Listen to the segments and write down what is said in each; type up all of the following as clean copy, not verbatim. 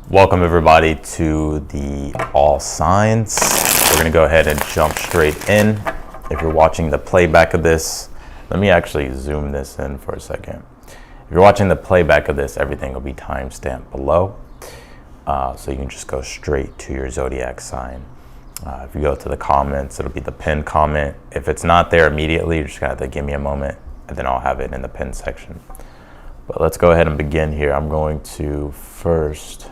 Welcome everybody to the All Signs. We're gonna go ahead and jump straight in. If you're watching the playback of this, let me actually zoom this in for a second. If you're watching the playback of this, everything will be timestamped below. So you can just go straight to your zodiac sign. If you go to the comments, it'll be the pinned comment. If it's not there immediately, you're just gonna have to give me a moment and then I'll have it in the pinned section. But let's go ahead and begin here. I'm going to first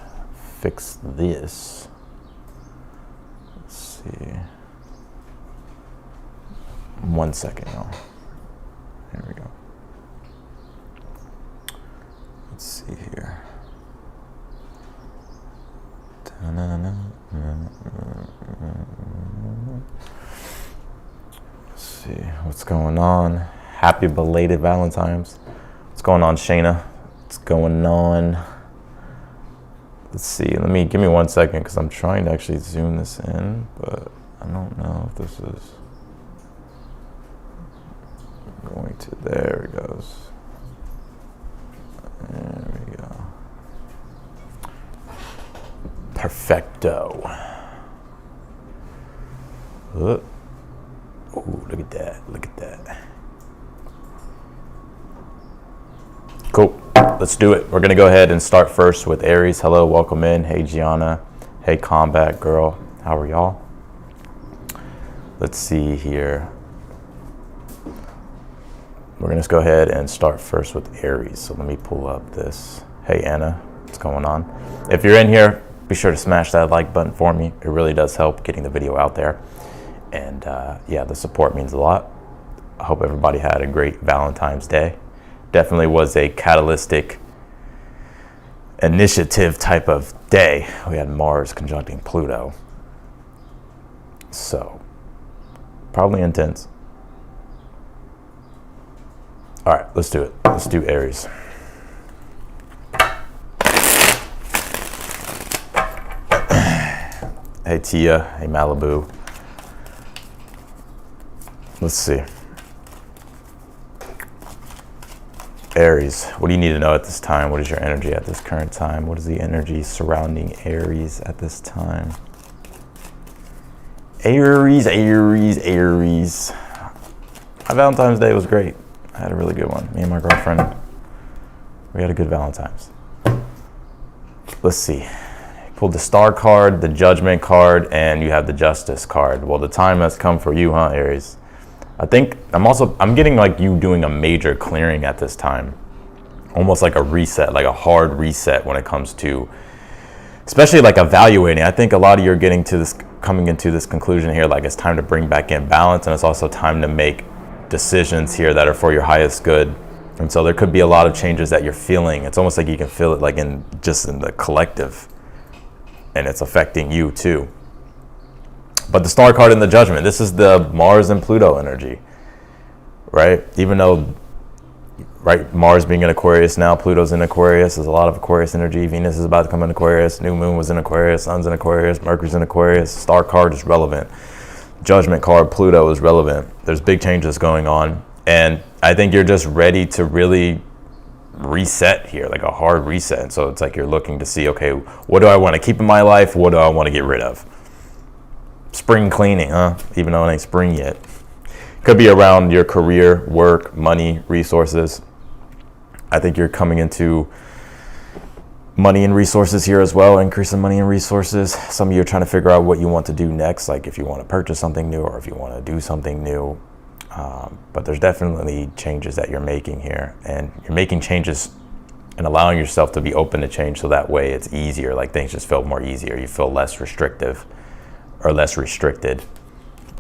fix this. Let's see. 1 second, y'all. Here we go. Let's see here. Let's see what's going on. Happy belated Valentine's. What's going on, Shayna? What's going on? Let's see. Give me 1 second because I'm trying to actually zoom this in, but I don't know if this is going to. There it goes. There we go. Perfecto. Oh, look at that. Look at that. Cool. Let's do it. We're going to go ahead and start first with Aries. Hello, welcome in. Hey, Gianna. Hey, Combat Girl. How are y'all? Let's see here. We're going to go ahead and start first with Aries. So let me pull up this. Hey, Anna. What's going on? If you're in here, be sure to smash that like button for me. It really does help getting the video out there. And yeah, the support means a lot. I hope everybody had a great Valentine's Day. Definitely was a catalytic initiative type of day. We had Mars conjuncting Pluto. So, probably intense. All right, let's do it. Let's do Aries. Hey, Tia. Hey, Malibu. Let's see. Aries, what do you need to know at this time? What is your energy at this current time? What is the energy surrounding Aries at this time? Aries, Aries, Aries. My Valentine's Day was great. I had a really good one. Me and my girlfriend, we had a good Valentine's. Let's see. Pulled the Star card, the Judgment card, and you have the Justice card. Well, the time has come for you, huh, Aries? I think I'm getting like you doing a major clearing at this time. Almost like a reset, like a hard reset when it comes to, especially like evaluating. I think a lot of you are coming into this conclusion here, like it's time to bring back in balance, and it's also time to make decisions here that are for your highest good. And so there could be a lot of changes that you're feeling. It's almost like you can feel it like in the collective, and it's affecting you too. But the Star card and the Judgment, this is the Mars and Pluto energy, right? Even though, right, Mars being in Aquarius now, Pluto's in Aquarius, there's a lot of Aquarius energy. Venus is about to come in Aquarius, new moon was in Aquarius, sun's in Aquarius, Mercury's in Aquarius. Star card is relevant. Judgment card, Pluto is relevant. There's big changes going on. And I think you're just ready to really reset here, like a hard reset. So it's like you're looking to see, okay, what do I want to keep in my life? What do I want to get rid of? Spring cleaning, huh? Even though it ain't spring yet. Could be around your career, work, money, resources. I think you're coming into money and resources here as well, increase in money and resources. Some of you are trying to figure out what you want to do next, like if you want to purchase something new or if you want to do something new. But there's definitely changes that you're making here, and you're making changes and allowing yourself to be open to change so that way it's easier, like things just feel more easier. You feel less restrictive or less restricted.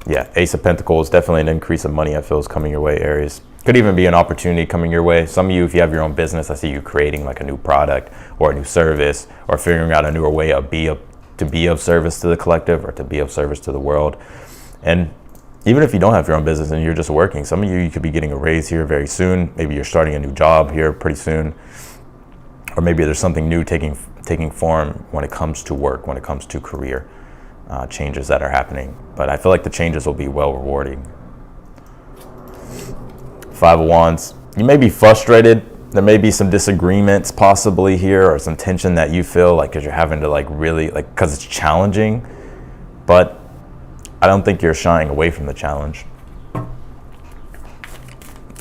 Yeah, Ace of Pentacles, definitely an increase of money I feel is coming your way, Aries. Could even be an opportunity coming your way. Some of you, if you have your own business, I see you creating like a new product or a new service or figuring out a newer way to be of service to the collective or to be of service to the world. And even if you don't have your own business and you're just working, some of you could be getting a raise here very soon. Maybe you're starting a new job here pretty soon. Or maybe there's something new taking form when it comes to work, when it comes to career. Changes that are happening, but I feel like the changes will be well rewarding. 5 of Wands, You may be frustrated. There may be some disagreements possibly here, or some tension that you feel like because you're having to like really like, because it's challenging, but I don't think you're shying away from the challenge.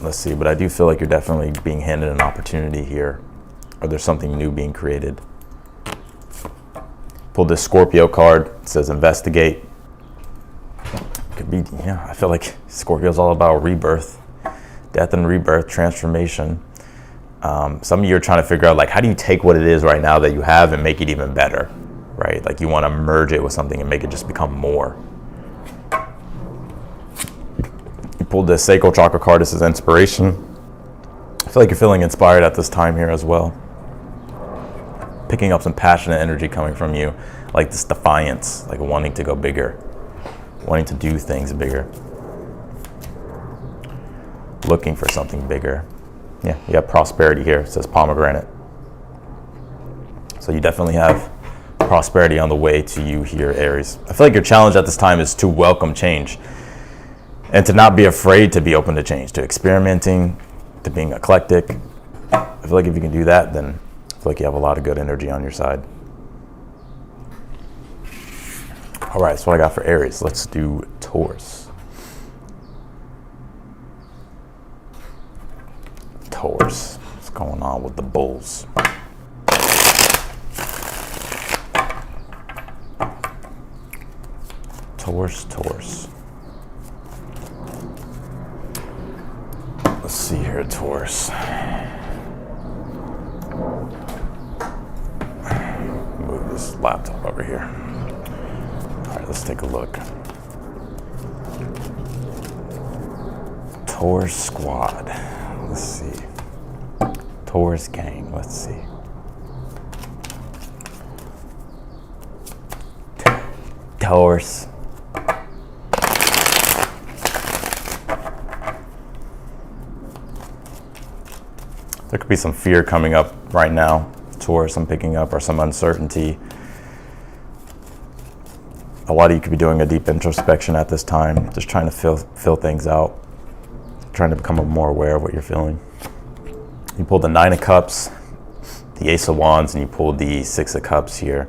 Let's see, but I do feel like you're definitely being handed an opportunity here, or there's something new being created. Pulled this Scorpio card. It says investigate. Could be, yeah, I feel like Scorpio's all about rebirth, death and rebirth, transformation. Some of you are trying to figure out, like, how do you take what it is right now that you have and make it even better, right? Like, you want to merge it with something and make it just become more. You pulled the sacral chakra card. This is inspiration. I feel like you're feeling inspired at this time here as well. Picking up some passionate energy coming from you, like this defiance, like wanting to go bigger, wanting to do things bigger, looking for something bigger. Yeah, you have prosperity here. It says pomegranate. So you definitely have prosperity on the way to you here, Aries. I feel like your challenge at this time is to welcome change and to not be afraid to be open to change, to experimenting, to being eclectic. I feel like if you can do that, then I feel like you have a lot of good energy on your side. All right, that's what I got for Aries. Let's do Taurus. Taurus. What's going on with the bulls? Taurus. Let's see here, Taurus. Move this laptop over here. All right, let's take a look. Taurus squad. Let's see. Taurus gang. Let's see. Taurus. There could be some fear coming up right now, Taurus, I'm picking up, or some uncertainty. A lot of you could be doing a deep introspection at this time, just trying to feel things out, trying to become more aware of what you're feeling. You pulled the Nine of Cups, the Ace of Wands, and you pulled the Six of Cups here.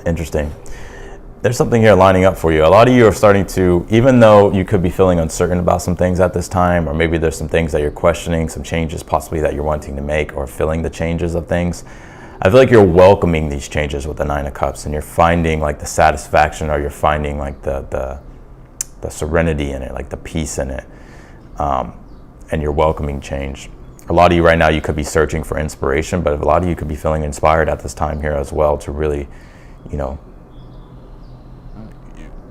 Interesting. There's something here lining up for you. A lot of you are starting to, even though you could be feeling uncertain about some things at this time, or maybe there's some things that you're questioning, some changes possibly that you're wanting to make, or feeling the changes of things, I feel like you're welcoming these changes with the Nine of Cups, and you're finding like the satisfaction, or you're finding like the serenity in it, like the peace in it, and you're welcoming change. A lot of you right now, you could be searching for inspiration, but a lot of you could be feeling inspired at this time here as well to really,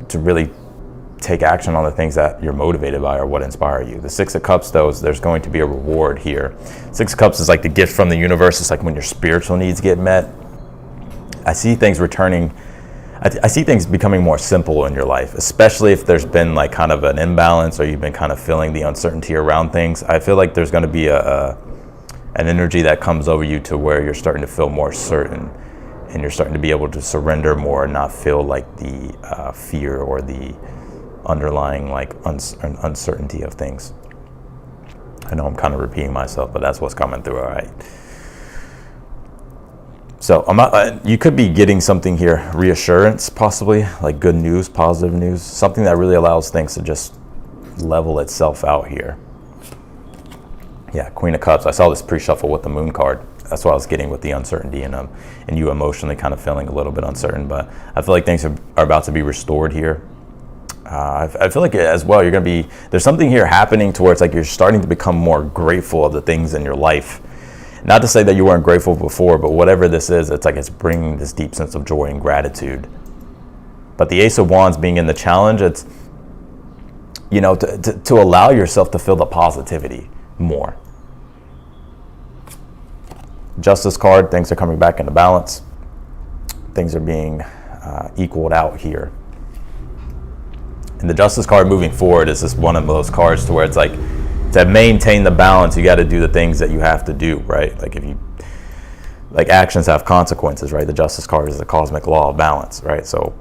to really take action on the things that you're motivated by or what inspire you. The Six of Cups, though, there's going to be a reward here. Six of Cups is like the gift from the universe. It's like when your spiritual needs get met. I see things returning. I see things becoming more simple in your life, especially if there's been like kind of an imbalance, or you've been kind of feeling the uncertainty around things. I feel like there's going to be an energy that comes over you to where you're starting to feel more certain, and you're starting to be able to surrender more and not feel like the fear or the underlying like uncertainty of things. I know I'm kind of repeating myself, but that's what's coming through. All right. So you could be getting something here, reassurance, possibly like good news, positive news, something that really allows things to just level itself out here. Yeah, Queen of Cups. I saw this pre-shuffle with the Moon card. That's what I was getting with the uncertainty and you emotionally kind of feeling a little bit uncertain. But I feel like things are about to be restored here. I feel like as well, there's something here happening towards like you're starting to become more grateful of the things in your life. Not to say that you weren't grateful before, but whatever this is, it's like it's bringing this deep sense of joy and gratitude. But the Ace of Wands being in the challenge, it's, to allow yourself to feel the positivity more. Justice card, things are coming back into balance. Things are being equaled out here. And the Justice card moving forward is just one of those cards to where it's like, to maintain the balance, you got to do the things that you have to do, right? Like actions have consequences, right? The Justice card is the cosmic law of balance, right? So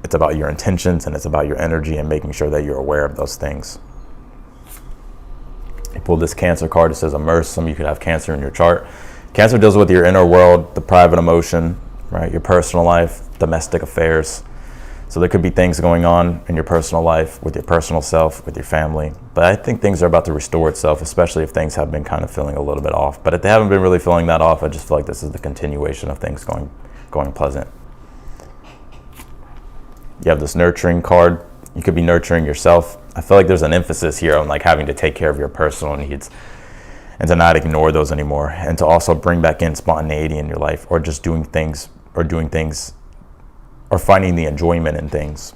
it's about your intentions and it's about your energy and making sure that you're aware of those things. You pulled this Cancer card. It says immerse. Some of you could have Cancer in your chart. Cancer deals with your inner world, the private emotion, right? Your personal life, domestic affairs. So there could be things going on in your personal life, with your personal self, with your family. But I think things are about to restore itself, especially if things have been kind of feeling a little bit off. But if they haven't been really feeling that off, I just feel like this is the continuation of things going pleasant. You have this nurturing card. You could be nurturing yourself. I feel like there's an emphasis here on like having to take care of your personal needs and to not ignore those anymore, and to also bring back in spontaneity in your life, or just doing things or finding the enjoyment in things.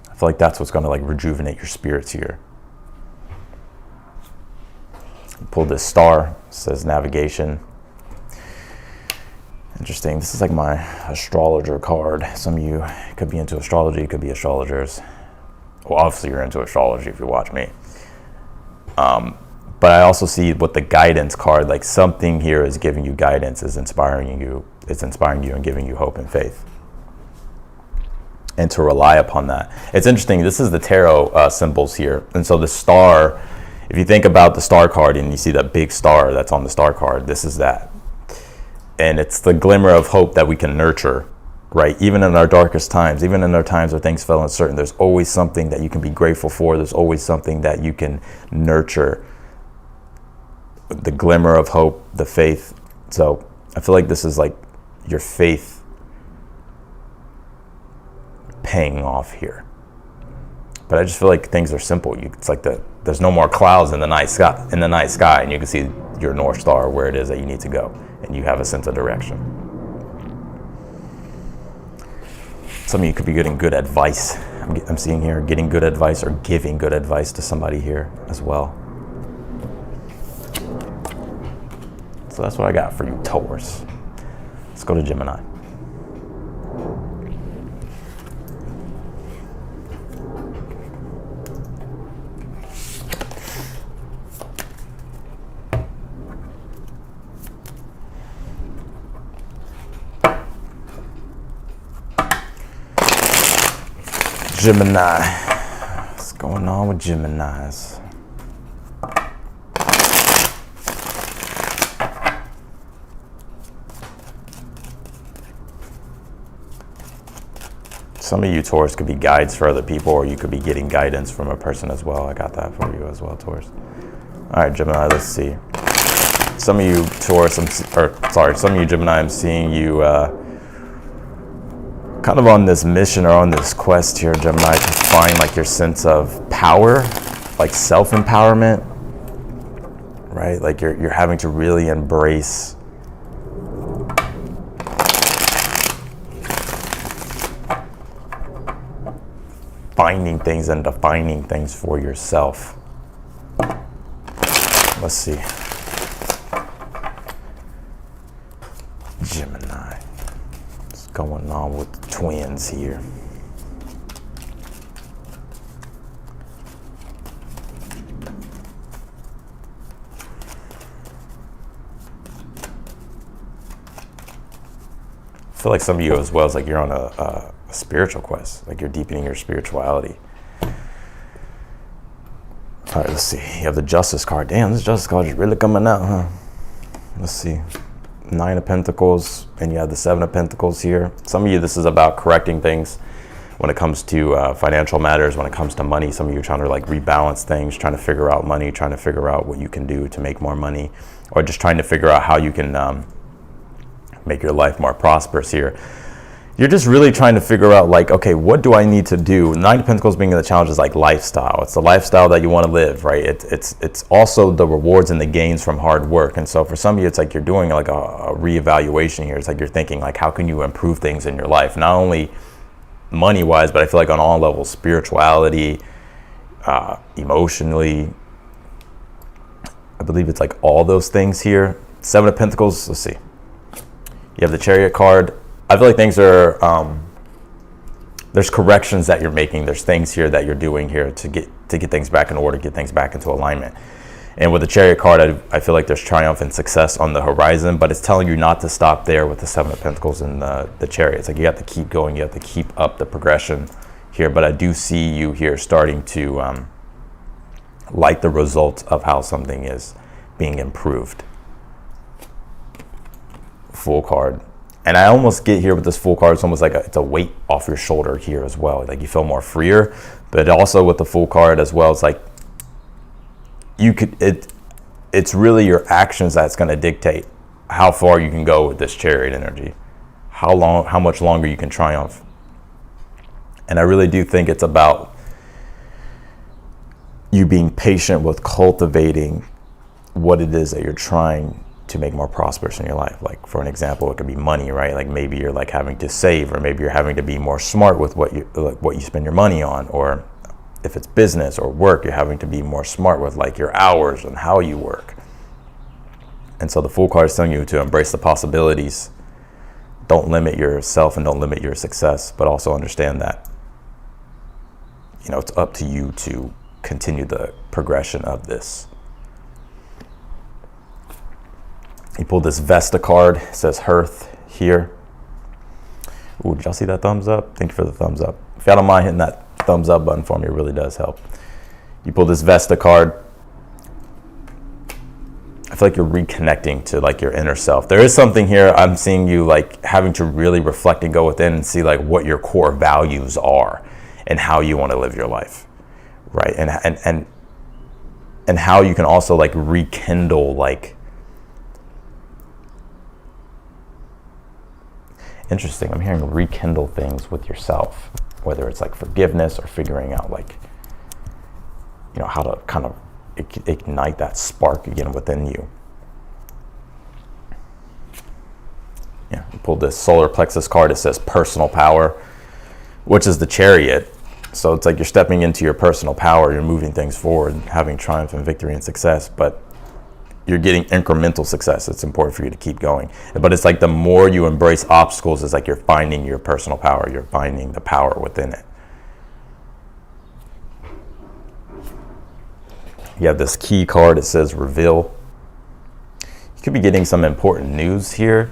I feel like that's what's going to like rejuvenate your spirits here. You pulled this star. It says navigation. Interesting. This is like my astrologer card. Some of you could be into astrology, could be astrologers. Well, obviously you're into astrology if you watch me. But I also see with the guidance card, like something here is giving you guidance, is inspiring you. It's inspiring you and giving you hope and faith. And to rely upon that. It's interesting. This is the tarot symbols here. And so the star, if you think about the star card and you see that big star that's on the star card, this is that. And it's the glimmer of hope that we can nurture, right? Even in our darkest times, even in our times where things feel uncertain, there's always something that you can be grateful for. There's always something that you can nurture. The glimmer of hope, the faith. So I feel like this is like your faith paying off here. But I just feel like things are simple. It's like there's no more clouds in the night sky, and you can see your North Star, where it is that you need to go, and you have a sense of direction. Some of you could be getting good advice. I'm seeing here getting good advice or giving good advice to somebody here as well. So that's what I got for you, Taurus. Let's go to Gemini. Gemini. What's going on with Geminis? Some of you, Taurus, could be guides for other people, or you could be getting guidance from a person as well. I got that for you as well, Taurus. All right, Gemini, let's see. Some of you, Taurus, some of you, Gemini, I'm seeing you kind of on this mission or on this quest here, Gemini, to find like your sense of power, like self-empowerment, right? Like you're having to really embrace finding things and defining things for yourself. Let's see. Gemini. What's going on with the twins here? I feel like some of you as well is like you're on a spiritual quest, like you're deepening your spirituality. All right, let's see. You have the Justice card. Damn, this Justice card is really coming out, huh? Let's see. 9 of Pentacles, and you have the 7 of Pentacles here. Some of you, this is about correcting things when it comes to financial matters, when it comes to money. Some of you are trying to like rebalance things, trying to figure out money, trying to figure out what you can do to make more money, or just trying to figure out how you can make your life more prosperous here. You're just really trying to figure out like, okay, what do I need to do? 9 of Pentacles being the challenge is like lifestyle. It's the lifestyle that you want to live, right? It's also the rewards and the gains from hard work. And so for some of you, it's like you're doing like a reevaluation here. It's like you're thinking like, how can you improve things in your life? Not only money-wise, but I feel like on all levels, spirituality, emotionally. I believe it's like all those things here. 7 of Pentacles, let's see. You have the Chariot card. I feel like things are, there's corrections that you're making. There's things here that you're doing here to get things back in order, get things back into alignment. And with the Chariot card, I feel like there's triumph and success on the horizon, but it's telling you not to stop there with the 7 of Pentacles and the Chariot. It's like you have to keep going. You have to keep up the progression here. But I do see you here starting to like the result of how something is being improved. Full card. And I almost get here with this Full card, it's almost like it's a weight off your shoulder here as well. Like you feel more freer, but also with the Full card as well, it's like it's really your actions that's going to dictate how far you can go with this Chariot energy, how much longer you can triumph. And I really do think it's about you being patient with cultivating what it is that you're trying to make more prosperous in your life. Like for an example, it could be money, right? Like maybe you're like having to save, or maybe you're having to be more smart with what you spend your money on, or if it's business or work, you're having to be more smart with like your hours and how you work. And so the Fool card is telling you to embrace the possibilities. Don't limit yourself and don't limit your success, but also understand that, you know, it's up to you to continue the progression of this. You pulled this Vesta card. It says Hearth here. Ooh, did y'all see that thumbs up? Thank you for the thumbs up. If y'all don't mind hitting that thumbs up button for me, it really does help. You pull this Vesta card. I feel like you're reconnecting to like your inner self. There is something here. I'm seeing you like having to really reflect and go within and see like what your core values are and how you want to live your life, right? And how you can also like rekindle like. Interesting. I'm hearing rekindle things with yourself, whether it's like forgiveness or figuring out like, you know, how to kind of ignite that spark again within you. Yeah, you pulled this solar plexus card. It says personal power, which is the Chariot. So it's like you're stepping into your personal power. You're moving things forward, having triumph and victory and success, but you're getting incremental success. It's important for you to keep going. But it's like the more you embrace obstacles, it's like you're finding your personal power. You're finding the power within it. You have this key card. It says reveal. You could be getting some important news here.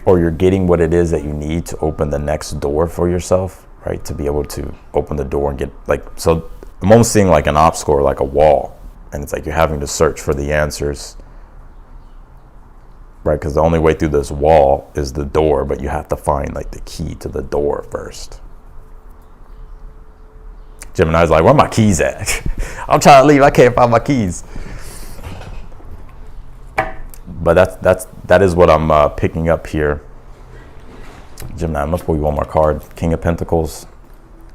Or you're getting what it is that you need to open the next door for yourself, right? To be able to open the door and get like, so I'm almost seeing like an obstacle or like a wall. And it's like you're having to search for the answers, right? Because the only way through this wall is the door, but you have to find like the key to the door first. Gemini's like, where my keys at? I'm trying to leave, I can't find my keys. But that is what I'm picking up here. Gemini, I'm gonna pull you one more card. King of Pentacles.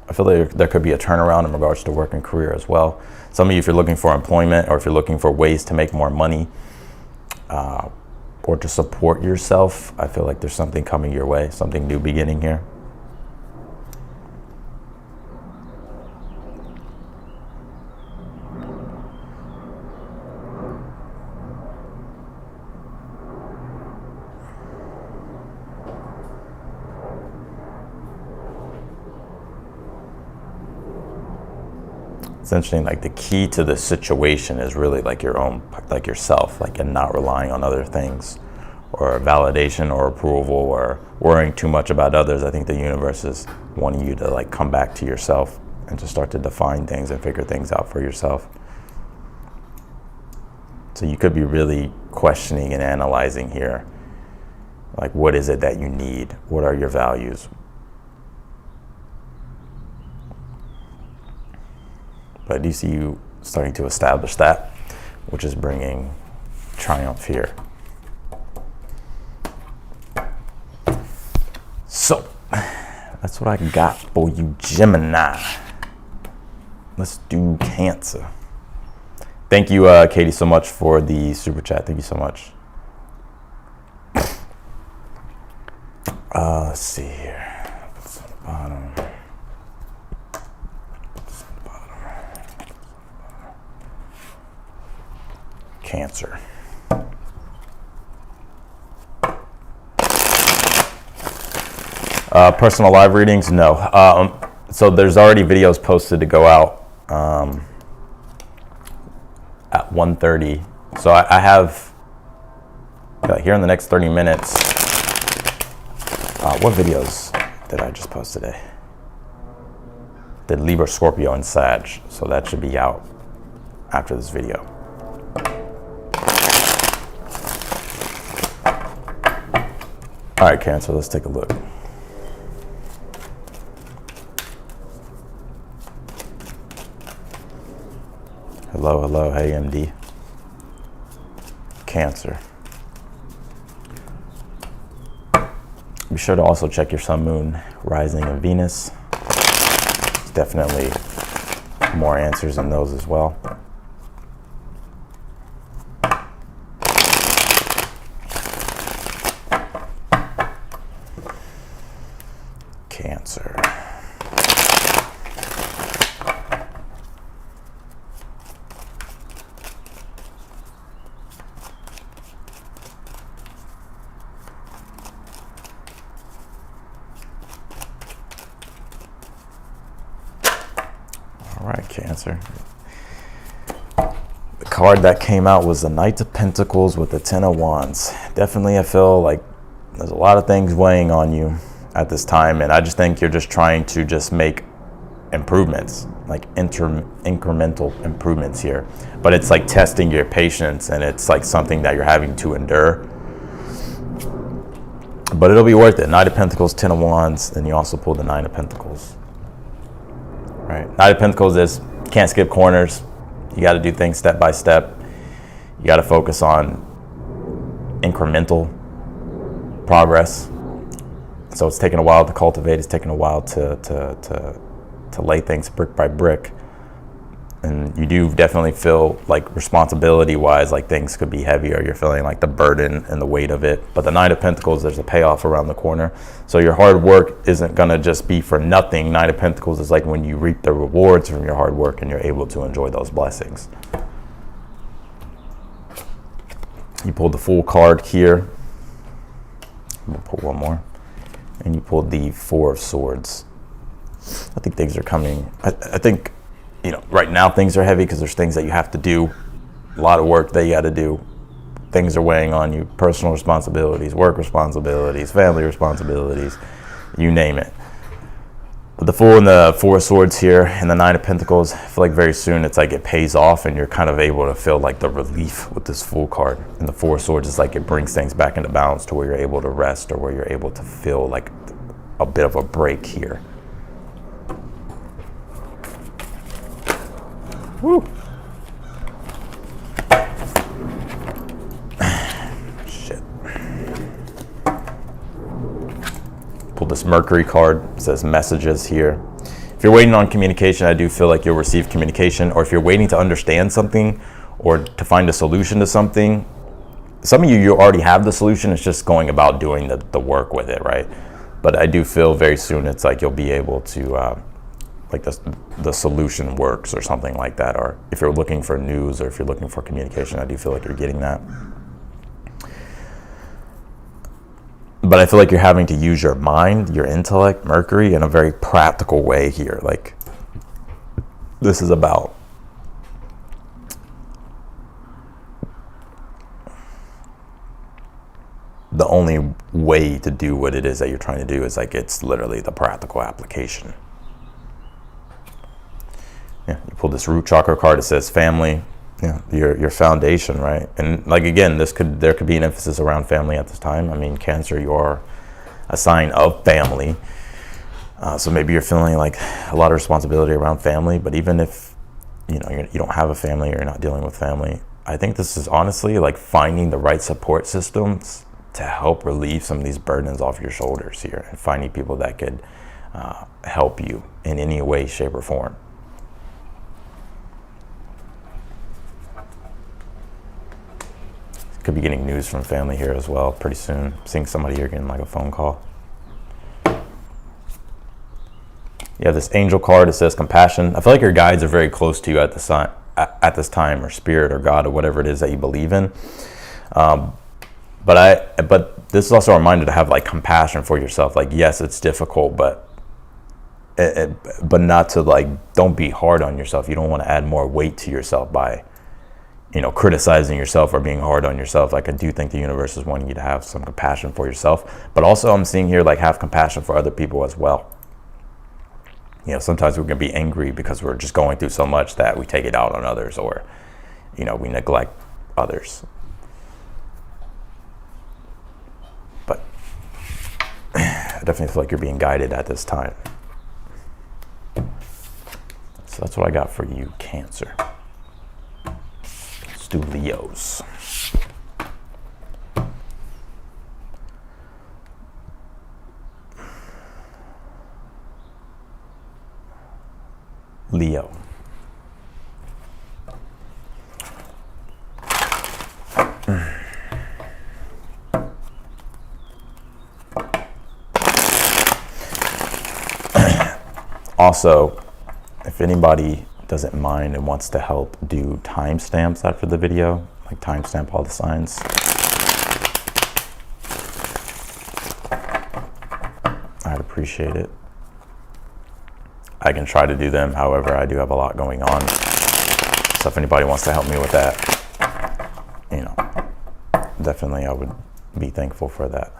I feel like there could be a turnaround in regards to work and career as well. Some of you, if you're looking for employment or if you're looking for ways to make more money or to support yourself, I feel like there's something coming your way, something new beginning here. It's interesting, like the key to the situation is really like your own, like yourself, like, and not relying on other things or validation or approval or worrying too much about others. I think the universe is wanting you to like come back to yourself and to start to define things and figure things out for yourself. So you could be really questioning and analyzing here. Like, what is it that you need? What are your values? But I do see you starting to establish that, which is bringing triumph here. So, that's what I got for you, Gemini. Let's do Cancer. Thank you, Katie, so much for the super chat. Thank you so much. Let's see here. What's on the bottom? Cancer. Personal live readings? No. So there's already videos posted to go out at 1:30. So I have here in the next 30 minutes. What videos did I just post today? did Libra, Scorpio, and Sag. So that should be out after this video. All right, Cancer, let's take a look. Hello, hello, hey MD. Cancer. Be sure to also check your sun, moon, rising, and Venus. There's definitely more answers in those as well. Cancer. All right, Cancer. The card that came out was the Knight of Pentacles with the Ten of Wands. Definitely, I feel like there's a lot of things weighing on you at this time, and I just think you're just trying to just make improvements, like incremental improvements here. But it's like testing your patience, and it's like something that you're having to endure. But it'll be worth it. Knight of Pentacles, Ten of Wands, then you also pull the Nine of Pentacles. Right? Knight of Pentacles is can't skip corners. You got to do things step by step. You got to focus on incremental progress. So it's taking a while to cultivate. It's taking a while to lay things brick by brick. And you do definitely feel like responsibility-wise, like things could be heavier. You're feeling like the burden and the weight of it. But the Knight of Pentacles, there's a payoff around the corner. So your hard work isn't going to just be for nothing. Knight of Pentacles is like when you reap the rewards from your hard work and you're able to enjoy those blessings. You pulled the Fool card here. We'll pull one more. And you pulled the Four of Swords. I think things are coming. I think, you know, right now things are heavy because there's things that you have to do, a lot of work that you got to do. Things are weighing on you, personal responsibilities, work responsibilities, family responsibilities, you name it. But the Fool and the Four of Swords here and the Nine of Pentacles, I feel like very soon it's like it pays off and you're kind of able to feel like the relief with this Fool card. And the Four of Swords is like it brings things back into balance to where you're able to rest or where you're able to feel like a bit of a break here. Woo. Shit. Pull this Mercury card. It says messages here. If you're waiting on communication, I do feel like you'll receive communication. Or if you're waiting to understand something or to find a solution to something, some of you already have the solution. It's just going about doing the work with it, right? But I do feel very soon it's like you'll be able to like the solution works or something like that. Or if you're looking for news or if you're looking for communication, I do feel like you're getting that. But I feel like you're having to use your mind, your intellect, Mercury, in a very practical way here. Like this is about the only way to do what it is that you're trying to do is like it's literally the practical application. Yeah, you pull this Root Chakra card. It says family, yeah, your foundation, right? And like again, there could be an emphasis around family at this time. I mean, Cancer, you are a sign of family, so maybe you're feeling like a lot of responsibility around family. But even if you don't have a family or you're not dealing with family, I think this is honestly like finding the right support systems to help relieve some of these burdens off your shoulders here, and finding people that could help you in any way, shape, or form. Could be getting news from family here as well pretty soon. Seeing somebody here getting like a phone call. You have this Angel card. It says compassion. I feel like your guides are very close to you at this time, or spirit or God or whatever it is that you believe in. But this is also a reminder to have like compassion for yourself. Like, yes, it's difficult, but not to like, don't be hard on yourself. You don't want to add more weight to yourself by criticizing yourself or being hard on yourself. Like, I do think the universe is wanting you to have some compassion for yourself, but also I'm seeing here like have compassion for other people as well. You know, sometimes we can be angry because we're just going through so much that we take it out on others, or, you know, we neglect others. But I definitely feel like you're being guided at this time. So that's what I got for you, Cancer. Let's do Leos. Leo. Also, if anybody doesn't mind and wants to help do timestamps after the video, like timestamp all the signs, I'd appreciate it. I can try to do them. However, I do have a lot going on. So if anybody wants to help me with that, you know, definitely I would be thankful for that.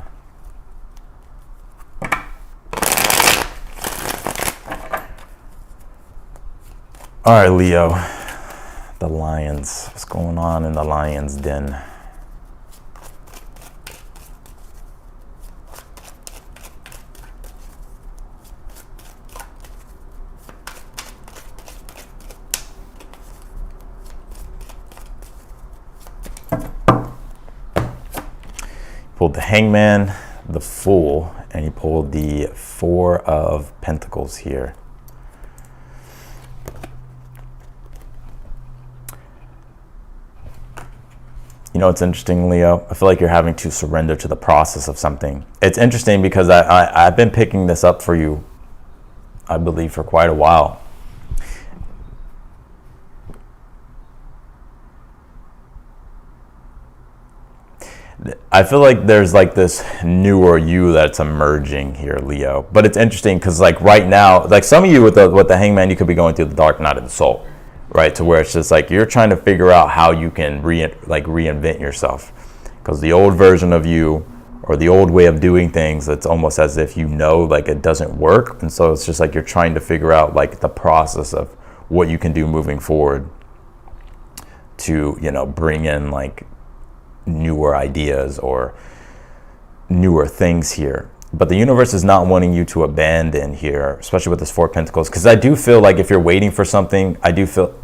All right, Leo, the Lions. What's going on in the Lion's den? Pulled the Hangman, the Fool, and he pulled the Four of Pentacles here. You know, it's interesting, Leo. I feel like you're having to surrender to the process of something. It's interesting because I've been picking this up for you, I believe, for quite a while. I feel like there's like this newer you that's emerging here, Leo. But it's interesting because like right now, like some of you with the Hangman, you could be going through the dark night of the soul, right? To where it's just like you're trying to figure out how you can reinvent yourself. Because the old version of you, or the old way of doing things, it's almost as if you know like it doesn't work. And so it's just like you're trying to figure out like the process of what you can do moving forward to, you know, bring in like newer ideas or newer things here. But the universe is not wanting you to abandon here, especially with this Four of Pentacles, because I do feel like if you're waiting for something, I do feel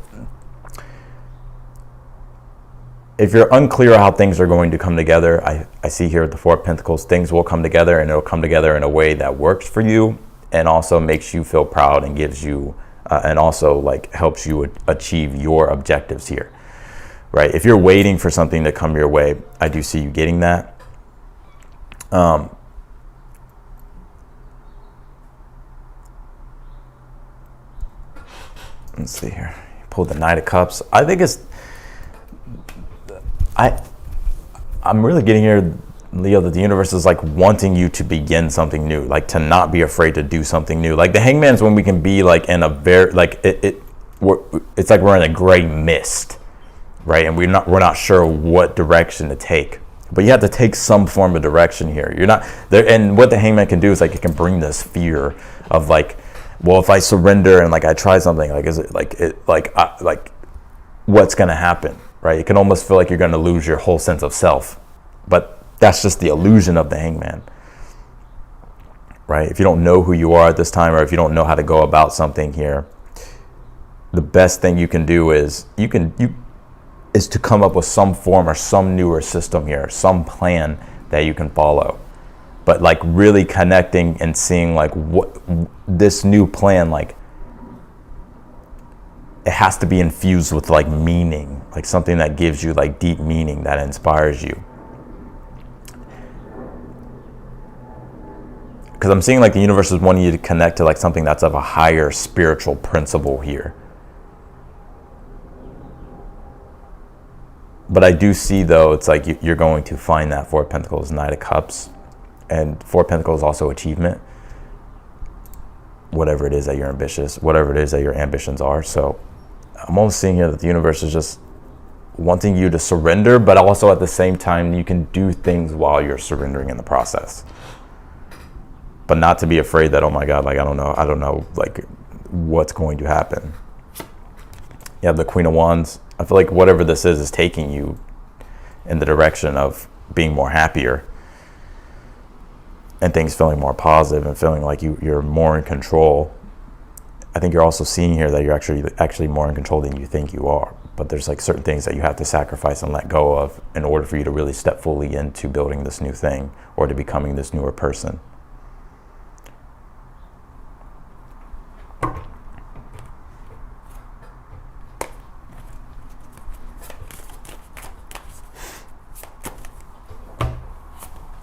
if you're unclear how things are going to come together, I see here at the Four of Pentacles, things will come together, and it'll come together in a way that works for you and also makes you feel proud and gives you and also like helps you achieve your objectives here. Right? If you're waiting for something to come your way, I do see you getting that. Let's see here. Pull the Knight of Cups. I think it's I'm really getting here, Leo, that the universe is like wanting you to begin something new, like to not be afraid to do something new. Like the Hangman is when we can be like in a very like it's like we're in a gray mist. Right, and we're not sure what direction to take, but you have to take some form of direction here. You're not there, and what the Hangman can do is like it can bring this fear of like, well, if I surrender and like I try something, like is it like what's gonna happen? Right, it can almost feel like you're gonna lose your whole sense of self, but that's just the illusion of the Hangman. Right, if you don't know who you are at this time, or if you don't know how to go about something here, the best thing you can do is is to come up with some form or some newer system here, some plan that you can follow. But like really connecting and seeing like what this new plan, like it has to be infused with like meaning, like something that gives you like deep meaning, that inspires you. Because I'm seeing like the universe is wanting you to connect to like something that's of a higher spiritual principle here. But I do see, though, it's like you're going to find that Four of Pentacles, Knight of Cups, and Four of Pentacles also achievement. Whatever it is that you're ambitious, whatever it is that your ambitions are. So I'm almost seeing here that the universe is just wanting you to surrender, but also at the same time, you can do things while you're surrendering in the process. But not to be afraid that, oh my God, like, I don't know, like what's going to happen. You have the Queen of Wands. I feel like whatever this is taking you in the direction of being more happier and things feeling more positive and feeling like you're more in control. I think you're also seeing here that you're actually more in control than you think you are. But there's like certain things that you have to sacrifice and let go of in order for you to really step fully into building this new thing or to becoming this newer person.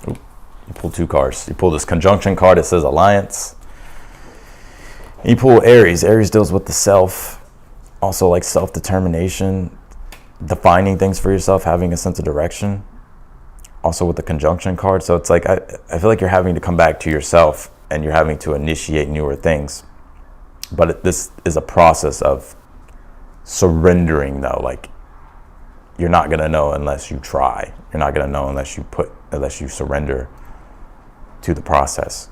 You pull two cards. You pull this conjunction card. It says alliance. And you pull Aries. Aries deals with the self. Also like self-determination, defining things for yourself, having a sense of direction. Also with the conjunction card. So it's like, I feel like you're having to come back to yourself and you're having to initiate newer things. But this is a process of surrendering though. Like you're not going to know unless you try. You're not going to know unless you surrender to the process.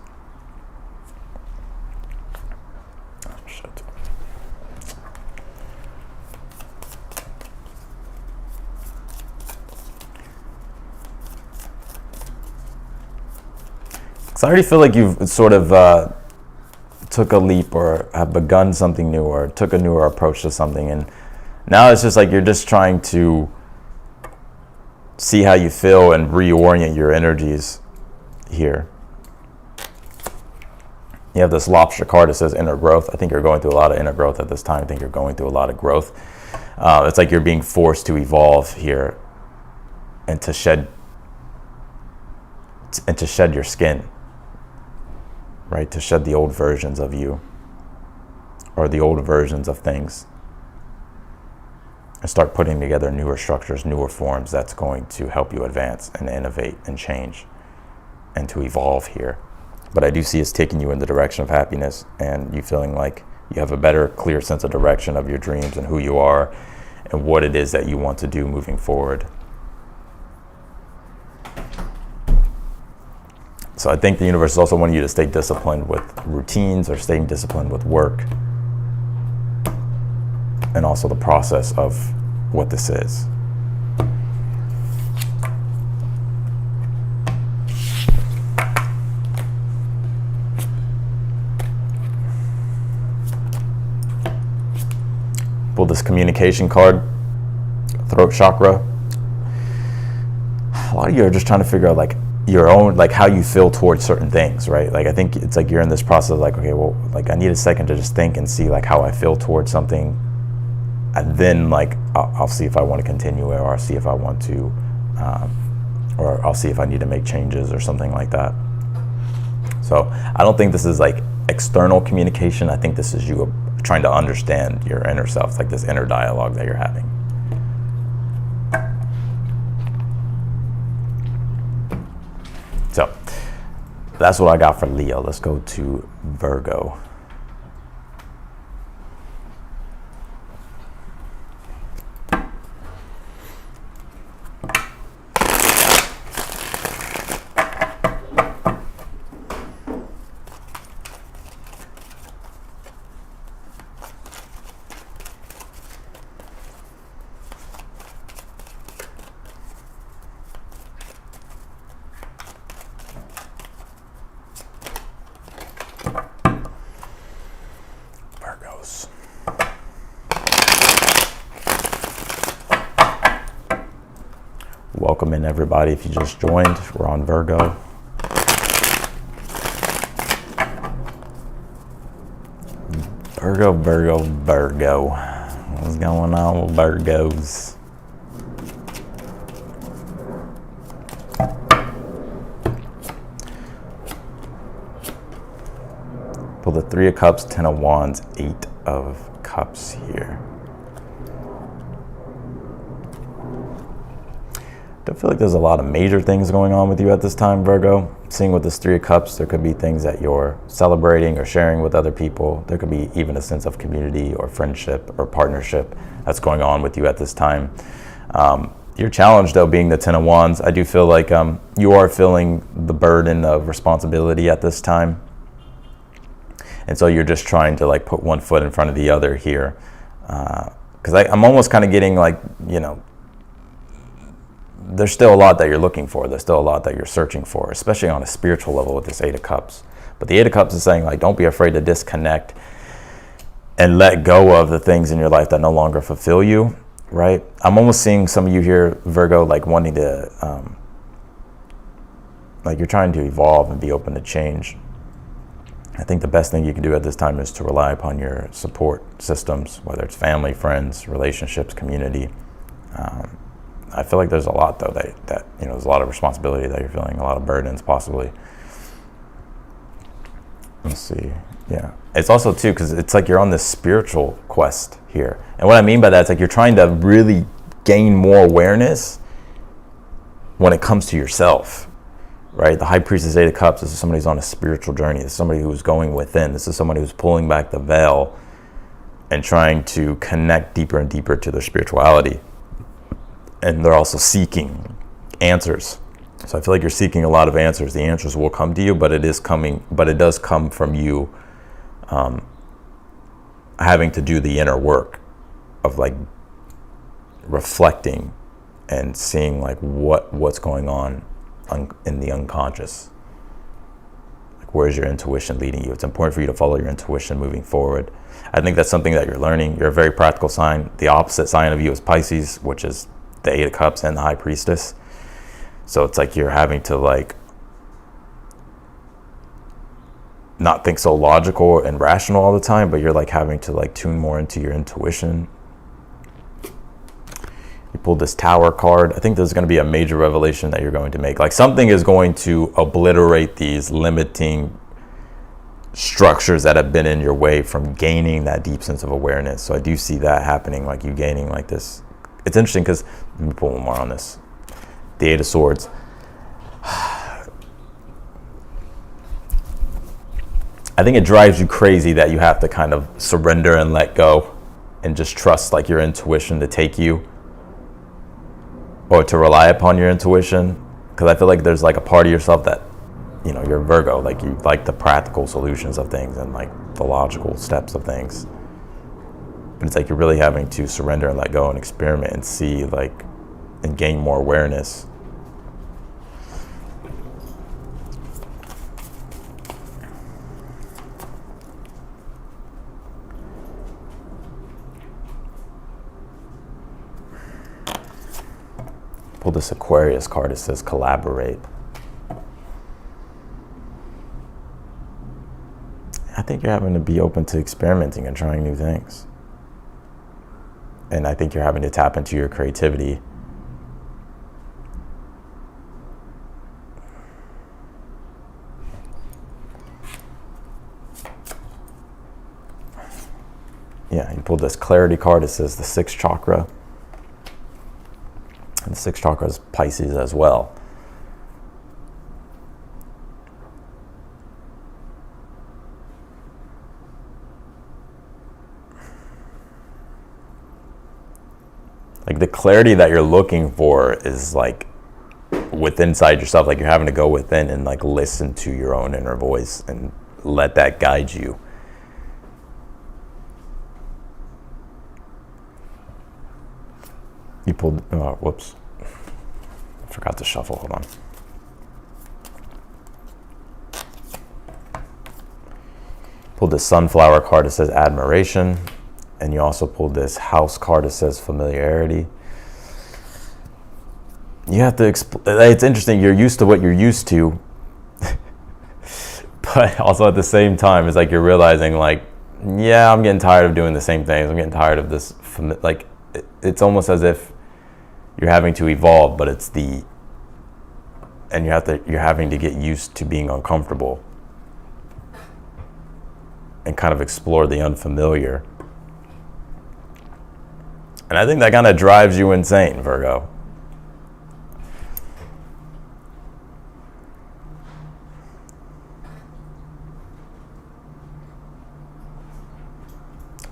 I already feel like you've sort of took a leap or have begun something new or took a newer approach to something. And now it's just like you're just trying to see how you feel and reorient your energies here. You have this lobster card that says inner growth. I think you're going through a lot of inner growth at this time. I think you're going through a lot of growth. It's like you're being forced to evolve here and to shed your skin. Right, to shed the old versions of you or the old versions of things and start putting together newer structures, newer forms that's going to help you advance and innovate and change and to evolve here. But I do see it's taking you in the direction of happiness and you feeling like you have a better, clear sense of direction of your dreams and who you are and what it is that you want to do moving forward. So I think the universe is also wanting you to stay disciplined with routines or staying disciplined with work and also the process of what this is. Pull this communication card, throat chakra. A lot of you are just trying to figure out like your own, like how you feel towards certain things, right? Like I think it's like you're in this process of like, okay, well, like I need a second to just think and see like how I feel towards something. And then like, I'll see if I want to continue it or I'll see if I want to, or I'll see if I need to make changes or something like that. So I don't think this is like external communication. I think this is you trying to understand your inner self, like this inner dialogue that you're having. So that's what I got for Leo. Let's go to Virgo. Welcome in everybody. If you just joined, we're on Virgo. Virgo. What's going on with Virgos? Pull the 3 of Cups, 10 of Wands, 8 of Cups here. I feel like there's a lot of major things going on with you at this time, Virgo. Seeing with this 3 of Cups, there could be things that you're celebrating or sharing with other people. There could be even a sense of community or friendship or partnership that's going on with you at this time. Your challenge, though, being the 10 of Wands, I do feel like you are feeling the burden of responsibility at this time. And so you're just trying to like put one foot in front of the other here. Because I'm almost kind of getting like, you know, there's still a lot that you're looking for. There's still a lot that you're searching for, especially on a spiritual level with this Eight of Cups. But the Eight of Cups is saying, like, don't be afraid to disconnect and let go of the things in your life that no longer fulfill you, right? I'm almost seeing some of you here, Virgo, like wanting to, like you're trying to evolve and be open to change. I think the best thing you can do at this time is to rely upon your support systems, whether it's family, friends, relationships, community. I feel like there's a lot, though, that you know, there's a lot of responsibility that you're feeling, a lot of burdens, possibly. Let's see. Yeah. It's also, too, because it's like you're on this spiritual quest here. And what I mean by that, it's like you're trying to really gain more awareness when it comes to yourself, right? The High Priestess, Eight of Cups, this is somebody who's on a spiritual journey. This is somebody who's going within. This is somebody who's pulling back the veil and trying to connect deeper and deeper to their spirituality. And they're also seeking answers. So I feel like you're seeking a lot of answers. The answers will come to you, but it does come from you having to do the inner work of like reflecting and seeing like what's going on in the unconscious. Like, where's your intuition leading you? It's important for you to follow your intuition moving forward. I think that's something that you're learning. You're a very practical sign. The opposite sign of you is Pisces, which is the Eight of Cups and the High Priestess. So it's like you're having to like not think so logical and rational all the time, but you're like having to like tune more into your intuition. You pulled this Tower card. I think there's going to be a major revelation that you're going to make. Like something is going to obliterate these limiting structures that have been in your way from gaining that deep sense of awareness. So I do see that happening, like you gaining like this. It's interesting because, let me pull one more on this. The Eight of Swords. I think it drives you crazy that you have to kind of surrender and let go and just trust like your intuition to take you, or to rely upon your intuition. Because I feel like there's like a part of yourself that, you know, you're Virgo, like you like the practical solutions of things and like the logical steps of things. But it's like you're really having to surrender and let go and experiment and see like, and gain more awareness. Pull this Aquarius card. It says collaborate. I think you're having to be open to experimenting and trying new things. And I think you're having to tap into your creativity. Yeah, you pulled this Clarity card. It says the sixth chakra. And the sixth chakra is Pisces as well. Like the clarity that you're looking for is like within inside yourself. Like you're having to go within and like listen to your own inner voice and let that guide you. You pulled, whoops. I forgot to shuffle, hold on. Pulled this Sunflower card that says admiration. And you also pulled this House card that says familiarity. You have to, it's interesting, you're used to what you're used to. But also at the same time, it's like you're realizing like, yeah, I'm getting tired of doing the same things. I'm getting tired of this, like, it's almost as if you're having to evolve, but you're having to get used to being uncomfortable and kind of explore the unfamiliar. And I think that kind of drives you insane, Virgo.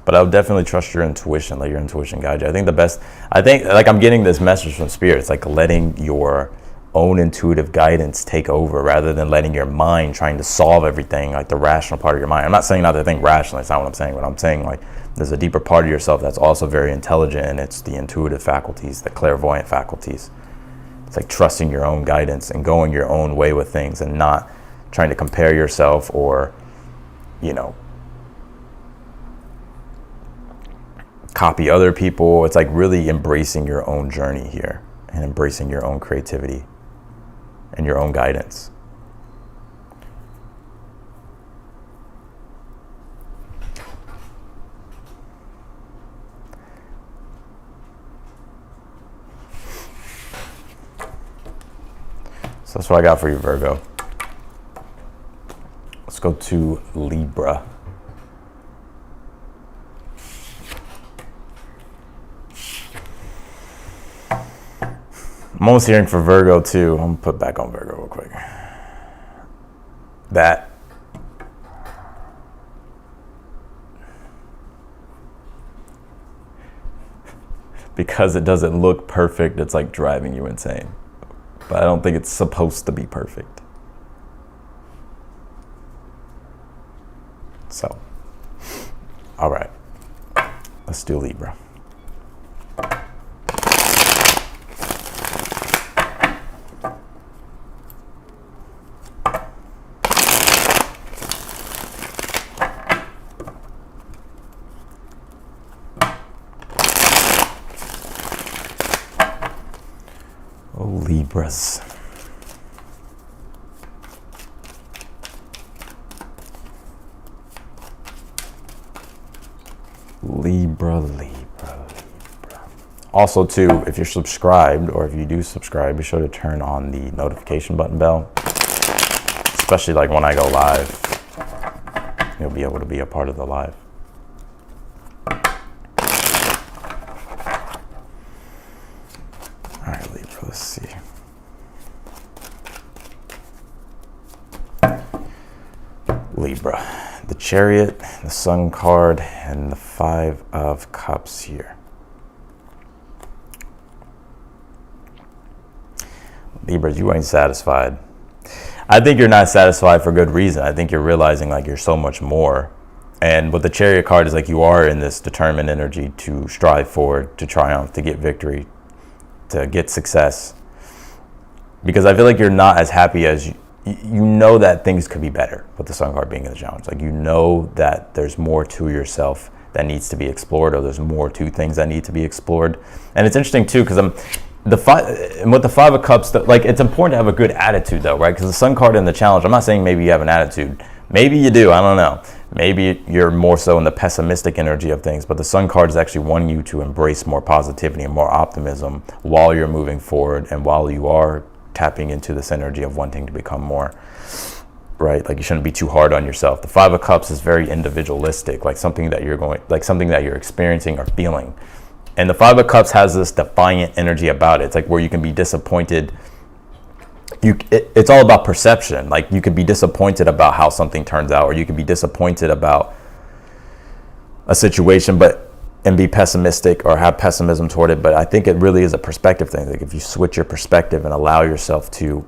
But I would definitely trust your intuition, let your intuition guide you. I think like I'm getting this message from Spirit. It's like letting your own intuitive guidance take over rather than letting your mind trying to solve everything, like the rational part of your mind. I'm not saying not to think rationally, it's not what I'm saying, but I'm saying like there's a deeper part of yourself that's also very intelligent, and it's the intuitive faculties, the clairvoyant faculties. It's like trusting your own guidance and going your own way with things and not trying to compare yourself or, you know, copy other people. It's like really embracing your own journey here and embracing your own creativity and your own guidance. So that's what I got for you, Virgo. Let's go to Libra. I'm almost hearing for Virgo too. I'm gonna put back on Virgo real quick. That because it doesn't look perfect, it's like driving you insane. But I don't think it's supposed to be perfect. So, all right, let's do Libra. Oh, Libras. Libra. Also, too, if you're subscribed, or if you do subscribe, be sure to turn on the notification button bell, especially like when I go live. You'll be able to be a part of the live. All right, Libra, let's see. Libra, the Chariot, the Sun card, and the Five of Cups here. Libra, you ain't satisfied. I think you're not satisfied for good reason. I think you're realizing like you're so much more. And what the Chariot card is like, you are in this determined energy to strive forward, to triumph, to get victory, to get success. Because I feel like you're not as happy as you know that things could be better with the Sun card being in the challenge. Like, you know that there's more to yourself that needs to be explored, or there's more to things that need to be explored. And it's interesting too, because with the Five of Cups, like, it's important to have a good attitude though, right? Because the Sun card in the challenge, I'm not saying maybe you have an attitude. Maybe you do, I don't know. Maybe you're more so in the pessimistic energy of things, but the Sun card is actually wanting you to embrace more positivity and more optimism while you're moving forward and while you are tapping into this energy of wanting to become more, right? Like, you shouldn't be too hard on yourself. The Five of Cups is very individualistic, like something that you're experiencing or feeling. And the Five of Cups has this defiant energy about it. It's like where you can be disappointed. It's all about perception. Like, you could be disappointed about how something turns out, or you could be disappointed about a situation, and be pessimistic or have pessimism toward it. But I think it really is a perspective thing. Like, if you switch your perspective and allow yourself to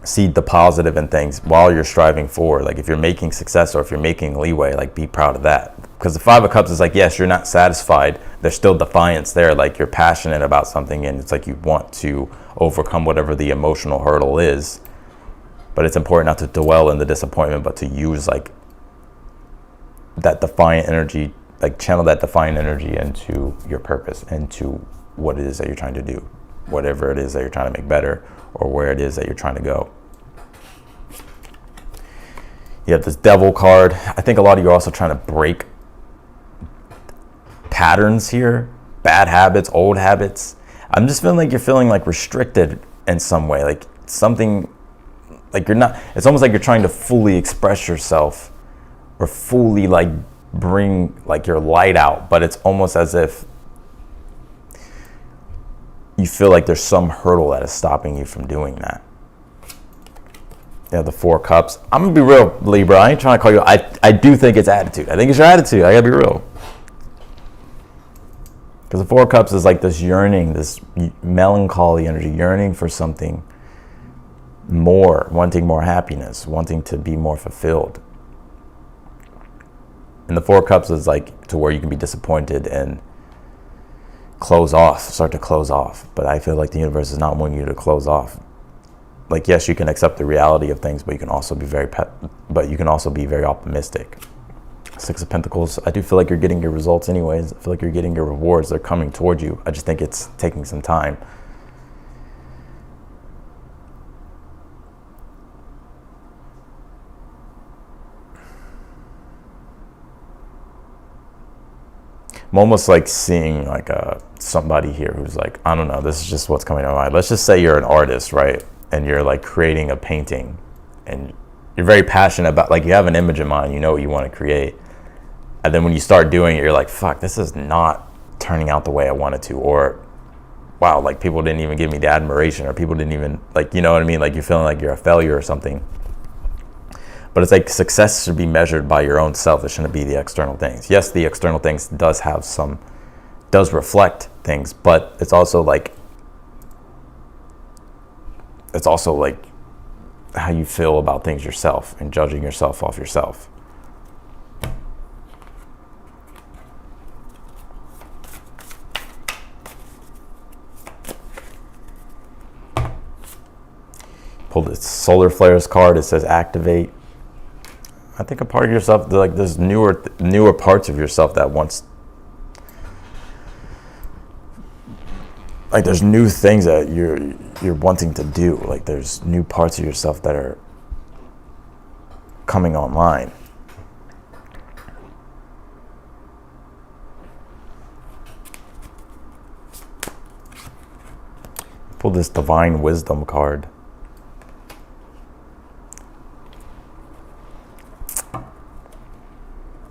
see the positive in things while you're striving forward, like if you're making success or if you're making leeway, like, be proud of that. Because the Five of Cups is like, yes, you're not satisfied. There's still defiance there. Like, you're passionate about something, and it's like you want to overcome whatever the emotional hurdle is. But it's important not to dwell in the disappointment, but to use like that defiant energy, like channel that defiant energy into your purpose, into what it is that you're trying to do, whatever it is that you're trying to make better, or where it is that you're trying to go. You have this Devil card. I think a lot of you are also trying to break patterns here, bad habits, old habits. I'm just feeling like you're feeling like restricted in some way, like something, like you're not, it's almost like you're trying to fully express yourself or fully like bring like your light out, but it's almost as if you feel like there's some hurdle that is stopping you from doing that. You have the Four of Cups. I'm gonna be real, Libra. I ain't trying to call you. I do think it's attitude. I think it's your attitude. I gotta be real. Because the Four of Cups is like this yearning, this melancholy energy, yearning for something more, wanting more happiness, wanting to be more fulfilled. And the Four of Cups is like to where you can be disappointed and start to close off. But I feel like the universe is not wanting you to close off. Like, yes, you can accept the reality of things, but you can also be very optimistic. Six of Pentacles, I do feel like you're getting your results anyways. I feel like you're getting your rewards. They're coming towards you. I just think it's taking some time. I'm almost like seeing like somebody here who's like, I don't know, this is just what's coming to mind. Let's just say you're an artist, right? And you're like creating a painting and you're very passionate about, like, you have an image in mind, you know what you want to create. And then when you start doing it, you're like, fuck, this is not turning out the way I wanted to. Or, wow, like people didn't even give me the admiration, or people didn't even, like, you know what I mean? Like you're feeling like you're a failure or something. But it's like success should be measured by your own self. It shouldn't be the external things. Yes, the external things does reflect things, but it's also like how you feel about things yourself and judging yourself off yourself. Pull the solar flares card. It says activate. I think a part of yourself, like there's newer parts of yourself that wants, like there's new things that you're wanting to do. Like there's new parts of yourself that are coming online. Pull this divine wisdom card.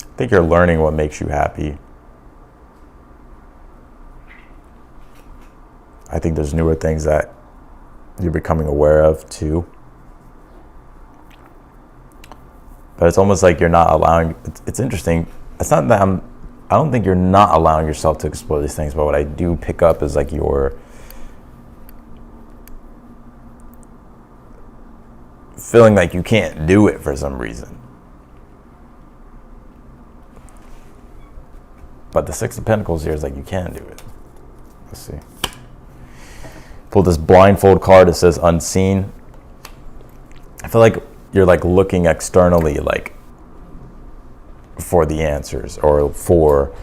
I think you're learning what makes you happy. I think there's newer things that you're becoming aware of too. But it's almost like you're not allowing, it's interesting. It's not that I don't think you're not allowing yourself to explore these things, but what I do pick up is like you're feeling like you can't do it for some reason. But the Six of Pentacles here is like you can do it. Let's see. Pull this blindfold card. It says unseen. I feel like you're like looking externally, like for the answers or for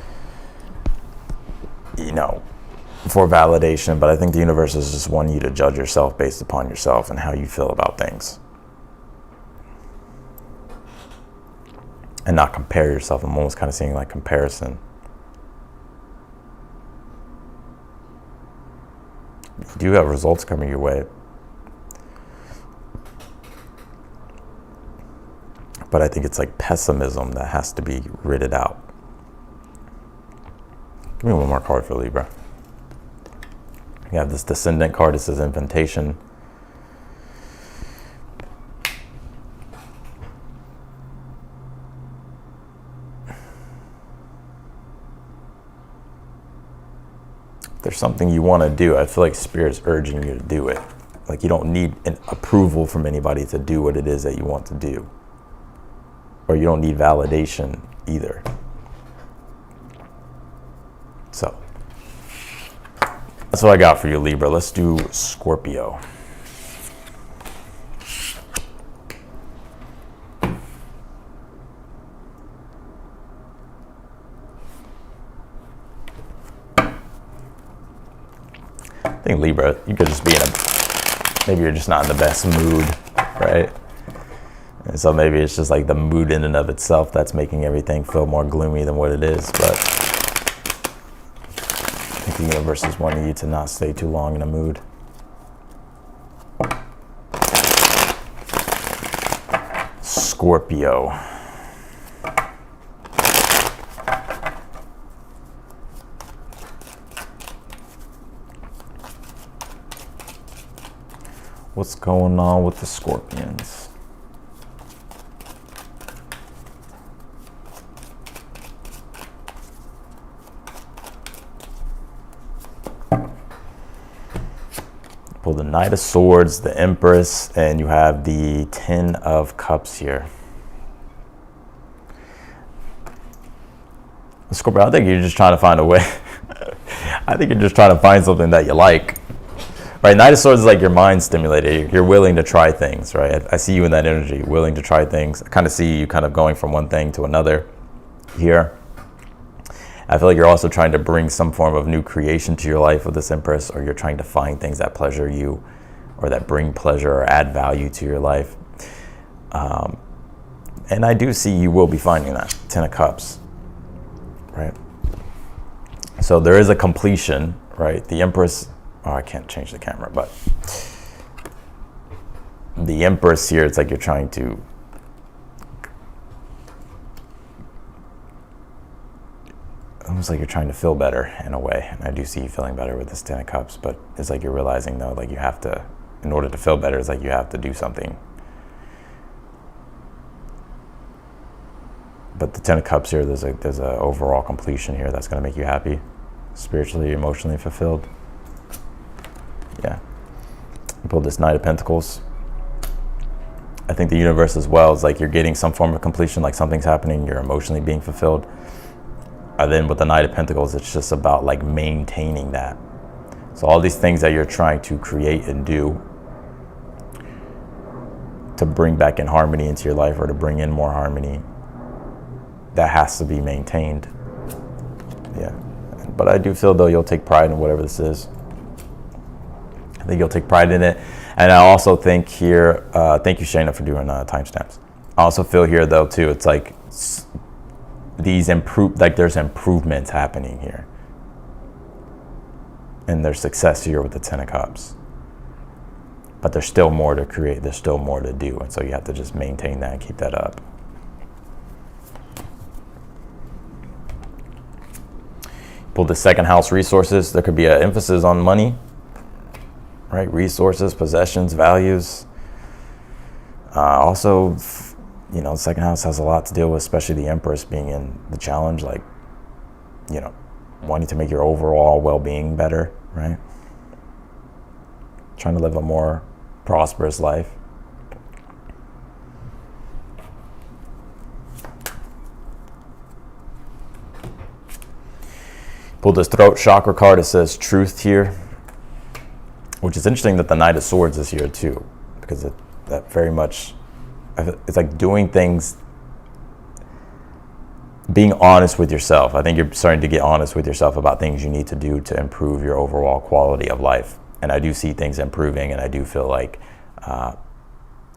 validation. But I think the universe is just wanting you to judge yourself based upon yourself and how you feel about things. And not compare yourself. I'm almost kind of seeing like comparison. You do have results coming your way. But I think it's like pessimism that has to be ridded out. Give me one more card for Libra. You have this Descendant card. It says invitation. There's something you want to do. I feel like Spirit's urging you to do it. Like you don't need an approval from anybody to do what it is that you want to do. Or you don't need validation either. So, that's what I got for you, Libra. Let's do Scorpio. I think Libra, you could just be maybe you're just not in the best mood, right? And so maybe it's just like the mood in and of itself that's making everything feel more gloomy than what it is. But I think the universe is wanting you to not stay too long in a mood. Scorpio. What's going on with the Scorpions? the Knight of Swords, the Empress, and you have the Ten of Cups here. Scorpio, I think you're just trying to find a way. I think you're just trying to find something that you like. Right, Knight of Swords is like your mind stimulated. You're willing to try things, right? I see you in that energy, willing to try things. I kind of see you kind of going from one thing to another here. I feel like you're also trying to bring some form of new creation to your life with this Empress, or you're trying to find things that pleasure you or that bring pleasure or add value to your life. And I do see you will be finding that, Ten of Cups, right? So there is a completion, right? The Empress, oh, I can't change the camera, but the Empress here, it's like you're trying to almost like you're trying to feel better in a way. And I do see you feeling better with this Ten of Cups, but it's like you're realizing though, like you have to, in order to feel better, it's like you have to do something. But the Ten of Cups here, there's a overall completion here that's going to make you happy, spiritually, emotionally fulfilled. Yeah. You pulled this Knight of Pentacles. I think the universe as well is like you're getting some form of completion, like something's happening, you're emotionally being fulfilled. And then with the Knight of Pentacles, it's just about like maintaining that. So all these things that you're trying to create and do to bring back in harmony into your life, or to bring in more harmony, that has to be maintained. Yeah. But I do feel though you'll take pride in whatever this is. I think you'll take pride in it. And I also think here, thank you Shayna for doing timestamps. I also feel here though too, it's like there's improvements happening here. And there's success here with the Ten of Cups. But there's still more to create, there's still more to do. And so you have to just maintain that and keep that up. Pull the second house, resources. There could be an emphasis on money, right? Resources, possessions, values. Also, you know, the second house has a lot to deal with, especially the Empress being in the challenge, like, you know, wanting to make your overall well-being better, right? Trying to live a more prosperous life. Pulled this throat chakra card. It says truth here, which is interesting that the Knight of Swords is here too, because that very much, it's like doing things, being honest with yourself. I think you're starting to get honest with yourself about things you need to do to improve your overall quality of life. And I do see things improving, and I do feel like,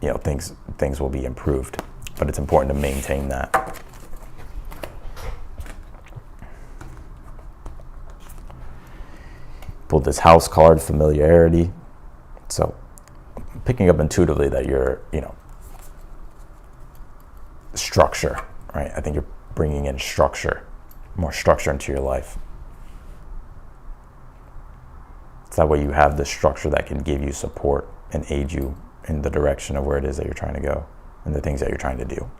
you know, things will be improved, but it's important to maintain that. Pulled this house card, familiarity. So picking up intuitively that you're, you know, structure, right? I think you're bringing in structure, more structure into your life. It's that way you have the structure that can give you support and aid you in the direction of where it is that you're trying to go and the things that you're trying to do.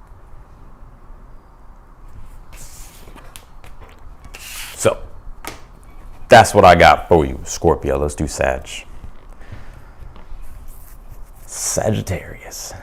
So that's what I got for you, Scorpio. Let's do Sagittarius.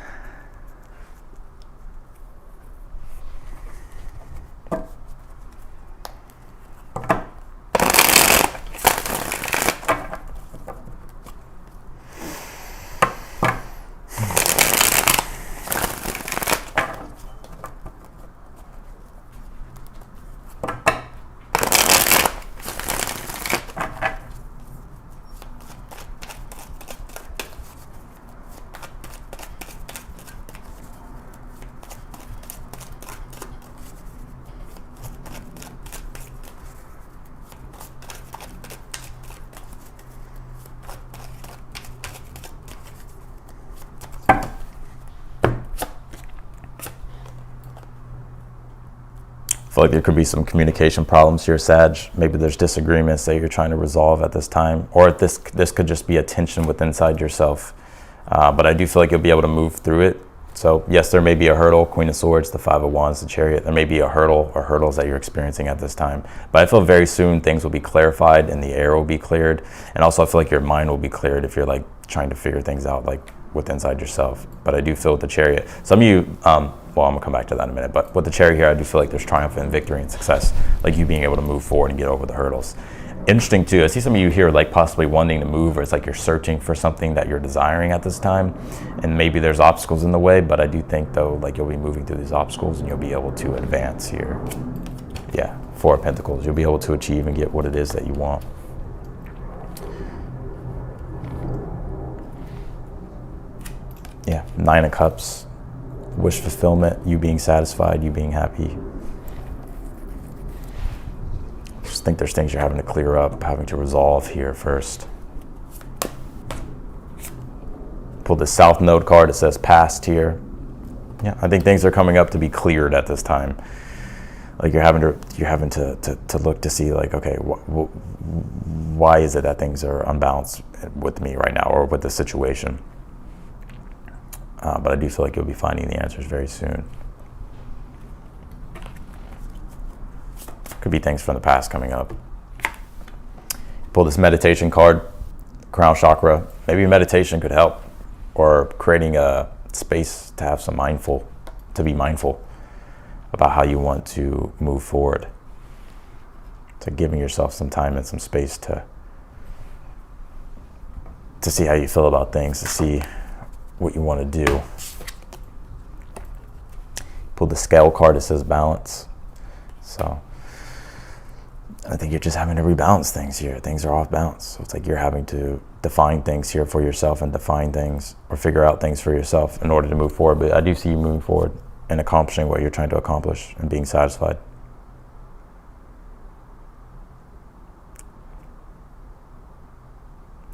I feel like there could be some communication problems here, Sag. Maybe there's disagreements that you're trying to resolve at this time, or this could just be a tension within inside yourself. But I do feel like you'll be able to move through it. So yes, there may be a hurdle, Queen of Swords, the Five of Wands, the Chariot. There may be a hurdle or hurdles that you're experiencing at this time. But I feel very soon things will be clarified and the air will be cleared. And also I feel like your mind will be cleared if you're like trying to figure things out like with inside yourself. But I do feel with the Chariot, some of you, well, I'm gonna come back to that in a minute, but with the Chariot here, I do feel like there's triumph and victory and success, like you being able to move forward and get over the hurdles. Interesting too, I see some of you here like possibly wanting to move, or it's like you're searching for something that you're desiring at this time, and maybe there's obstacles in the way, but I do think though, like you'll be moving through these obstacles and you'll be able to advance here. Yeah, Four of Pentacles, you'll be able to achieve and get what it is that you want. Yeah, Nine of Cups, wish fulfillment, you being satisfied, you being happy. Just think there's things you're having to clear up, having to resolve here first. Pull the South Node card, it says past here. Yeah, I think things are coming up to be cleared at this time. Like you're having to look to see like, okay, why is it that things are unbalanced with me right now or with the situation? But I do feel like you'll be finding the answers very soon. Could be things from the past coming up. Pull this meditation card, crown chakra. Maybe meditation could help, or creating a space to have to be mindful about how you want to move forward. So giving yourself some time and some space to see how you feel about things, to see what you want to do. Pull the scale card, it says balance. So I think you're just having to rebalance things here. Things are off balance. So it's like you're having to define things here for yourself and define things or figure out things for yourself in order to move forward. But I do see you moving forward and accomplishing what you're trying to accomplish and being satisfied.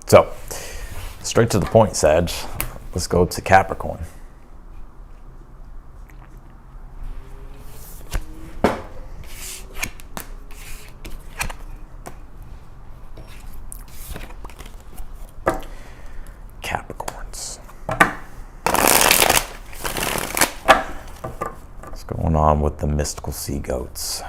So, straight to the point, Sag. Let's go to Capricorn. Capricorns. What's going on with the mystical sea goats?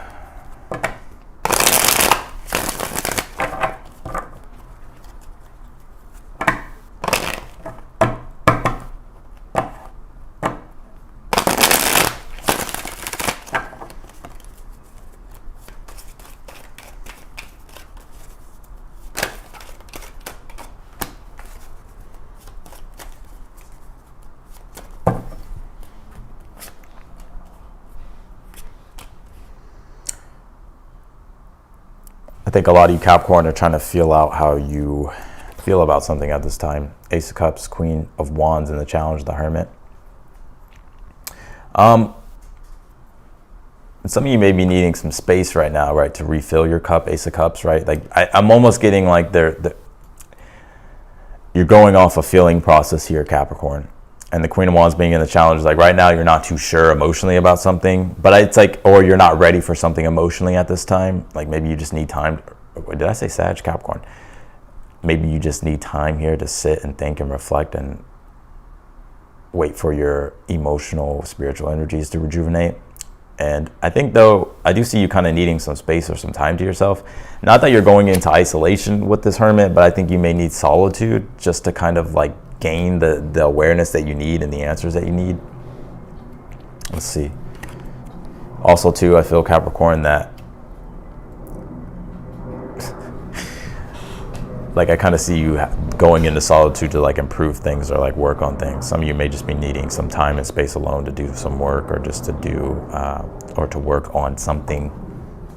I think a lot of you Capricorn are trying to feel out how you feel about something at this time. Ace of Cups, Queen of Wands, and the Challenge, the Hermit. Some of you may be needing some space right now, right, to refill your cup, Ace of Cups, right? Like I'm almost getting like you're going off a feeling process here, Capricorn. And the Queen of Wands being in the Challenge, like right now you're not too sure emotionally about something, but it's like, or you're not ready for something emotionally at this time. Like maybe you just need time. Did I say Sag, Capricorn? Maybe you just need time here to sit and think and reflect and wait for your emotional, spiritual energies to rejuvenate. And I think though, I do see you kind of needing some space or some time to yourself. Not that you're going into isolation with this Hermit, but I think you may need solitude just to kind of like gain the awareness that you need and the answers that you need. Let's see. Also too, I feel Capricorn that like I kind of see you going into solitude to like improve things or like work on things. Some of you may just be needing some time and space alone to do some work or just to do or to work on something.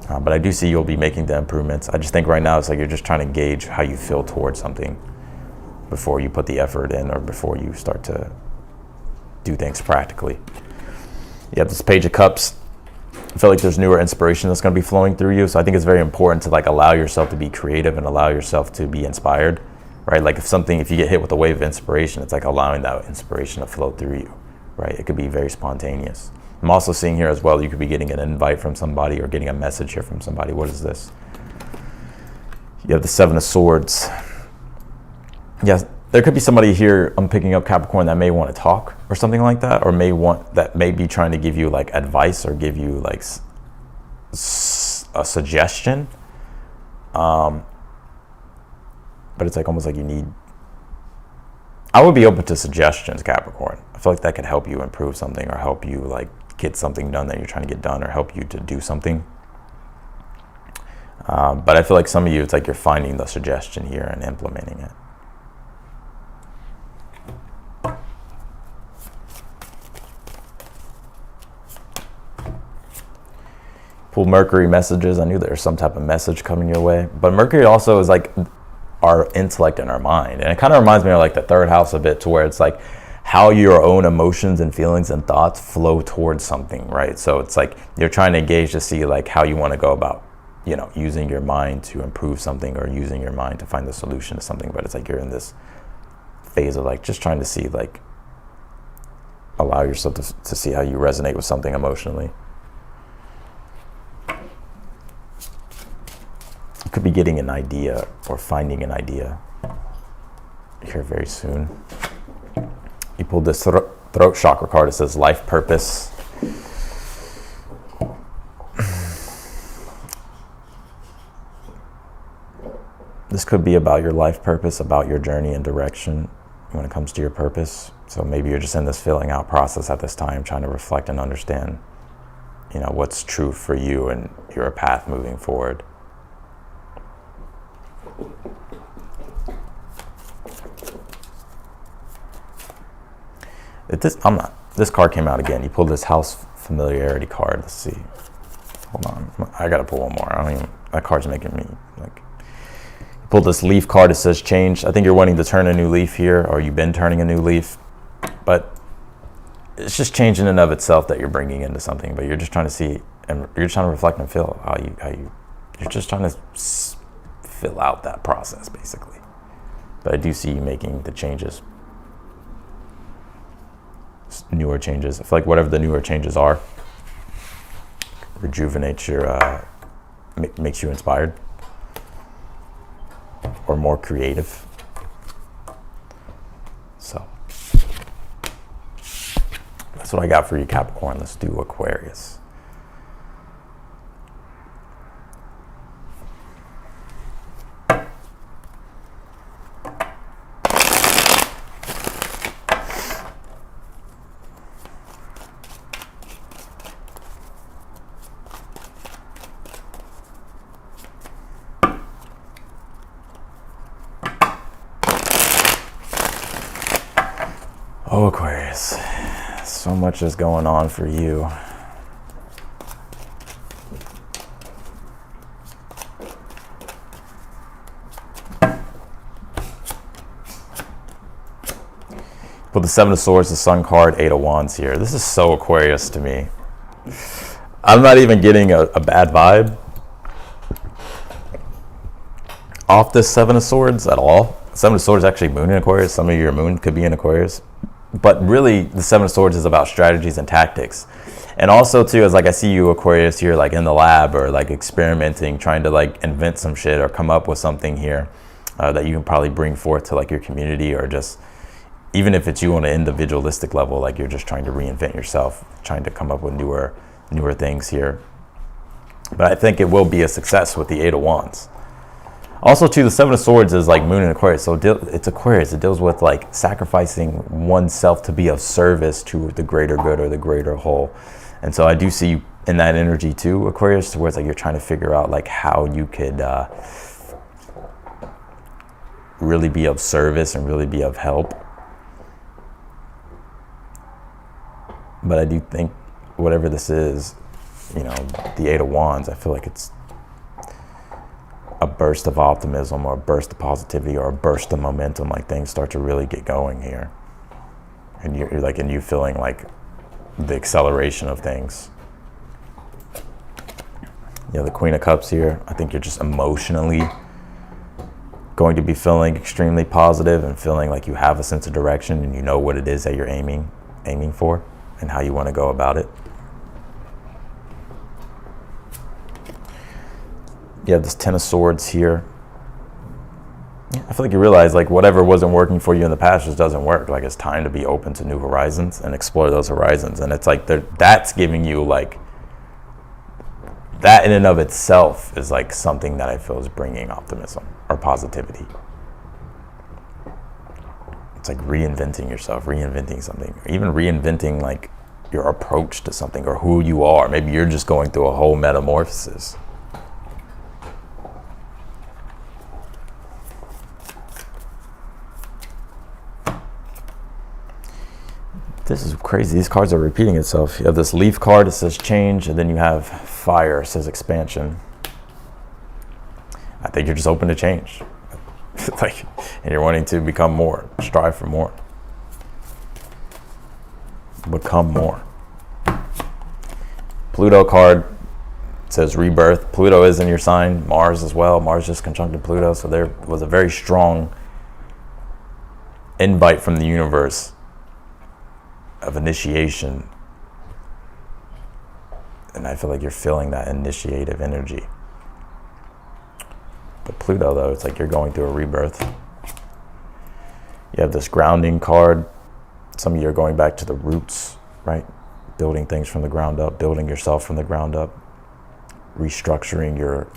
But I do see you'll be making the improvements. I just think right now it's like you're just trying to gauge how you feel towards something before you put the effort in or before you start to do things practically. You have this Page of Cups. I feel like there's newer inspiration that's going to be flowing through you. So I think it's very important to like allow yourself to be creative and allow yourself to be inspired, right? Like if you get hit with a wave of inspiration, it's like allowing that inspiration to flow through you, right? It could be very spontaneous. I'm also seeing here as well, you could be getting an invite from somebody or getting a message here from somebody. What is this? You have the Seven of Swords. Yes, there could be somebody here, I'm picking up Capricorn, that may want to talk or something like that, or may be trying to give you like advice or give you like a suggestion. But it's like almost like you need I would be open to suggestions, Capricorn. I feel like that could help you improve something, or help you like get something done that you're trying to get done, or help you to do something. But I feel like some of you, it's like you're finding the suggestion here and implementing it. Pull Mercury messages. I knew there was some type of message coming your way. But Mercury also is like our intellect and our mind. And it kind of reminds me of like the third house a bit, to where it's like how your own emotions and feelings and thoughts flow towards something, right? So it's like you're trying to engage to see like how you want to go about, you know, using your mind to improve something, or using your mind to find the solution to something. But it's like you're in this phase of like just trying to see, like, allow yourself to see how you resonate with something emotionally. You could be getting an idea or finding an idea here very soon. You pulled this throat chakra card. It says life purpose. This could be about your life purpose, about your journey and direction when it comes to your purpose. So maybe you're just in this filling out process at this time, trying to reflect and understand, you know, what's true for you and your path moving forward. This card came out again. You pulled this house familiarity card. Let's see. Hold on. I gotta pull one more. That card's making me like. You pulled this leaf card. It says change. I think you're wanting to turn a new leaf here, or you've been turning a new leaf, but it's just change in and of itself that you're bringing into something. But you're just trying to see, and you're trying to reflect and feel you're just trying to fill out that process, basically. But I do see you making the changes. Newer changes. I feel like whatever the newer changes are, rejuvenates your, makes you inspired or more creative. So that's what I got for you, Capricorn. Let's do Aquarius. Oh, Aquarius, so much is going on for you. Put the Seven of Swords, the Sun card, Eight of Wands here. This is so Aquarius to me. I'm not even getting a bad vibe off this Seven of Swords at all. Seven of Swords actually moon in Aquarius. Some of your moon could be in Aquarius. But really, the Seven of Swords is about strategies and tactics. And also, too, is like I see you, Aquarius, here, like in the lab, or like experimenting, trying to like invent some shit or come up with something here that you can probably bring forth to like your community, or just, even if it's you on an individualistic level, like you're just trying to reinvent yourself, trying to come up with newer things here. But I think it will be a success with the Eight of Wands. Also, too, the Seven of Swords is like moon in Aquarius, so it's Aquarius. It deals with like sacrificing oneself to be of service to the greater good or the greater whole. And so I do see you in that energy too, Aquarius, where it's like you're trying to figure out like how you could really be of service and really be of help. But I do think whatever this is, you know, the Eight of Wands, I feel like it's a burst of optimism, or a burst of positivity, or a burst of momentum. Like things start to really get going here, and you're like, and you feeling like the acceleration of things. You know, the Queen of Cups here. I think you're just emotionally going to be feeling extremely positive and feeling like you have a sense of direction, and you know what it is that you're aiming for and how you want to go about it. You have this Ten of Swords here. I feel like you realize like whatever wasn't working for you in the past just doesn't work. Like it's time to be open to new horizons and explore those horizons. And it's like that's giving you like, that in and of itself is like something that I feel is bringing optimism or positivity. It's like reinventing yourself, reinventing something, even reinventing like your approach to something or who you are. Maybe you're just going through a whole metamorphosis. This is crazy. These cards are repeating itself. You have this leaf card, it says change, and then you have fire, it says expansion. I think you're just open to change. Like, and you're wanting to become more, strive for more. Become more. Pluto card says rebirth. Pluto is in your sign, Mars as well. Mars just conjuncted Pluto, so there was a very strong invite from the universe of initiation, and I feel like you're feeling that initiative energy. But Pluto, though, it's like you're going through a rebirth. You have this grounding card. Some of you are going back to the roots, right? Building things from the ground up, building yourself from the ground up, restructuring your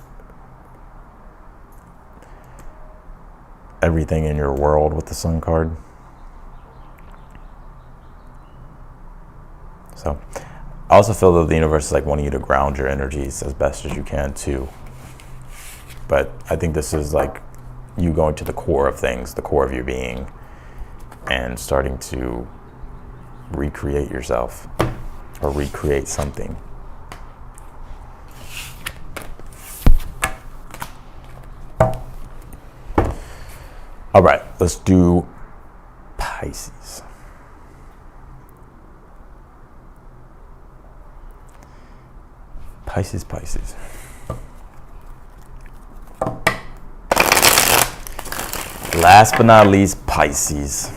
everything in your world with the Sun card. So I also feel that the universe is like wanting you to ground your energies as best as you can too. But I think this is like you going to the core of things, the core of your being, and starting to recreate yourself or recreate something. All right, let's do Pisces. Pisces. Last but not least, Pisces.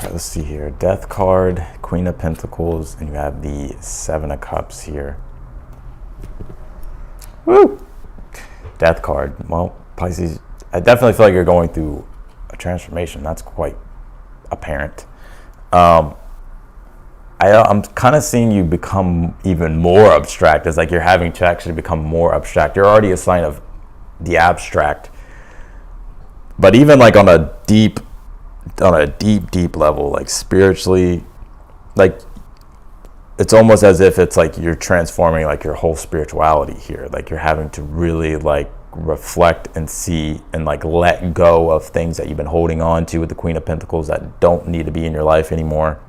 Let's see here. Death card, Queen of Pentacles, and you have the Seven of Cups here. Woo! Death card. Well, Pisces, I definitely feel like you're going through a transformation. That's quite apparent. I'm kind of seeing you become even more abstract. It's like you're having to actually become more abstract. You're already a sign of the abstract. But even like on a deep level, like spiritually, like it's almost as if it's like you're transforming like your whole spirituality here. Like you're having to really like reflect and see and like let go of things that you've been holding on to with the Queen of Pentacles that don't need to be in your life anymore.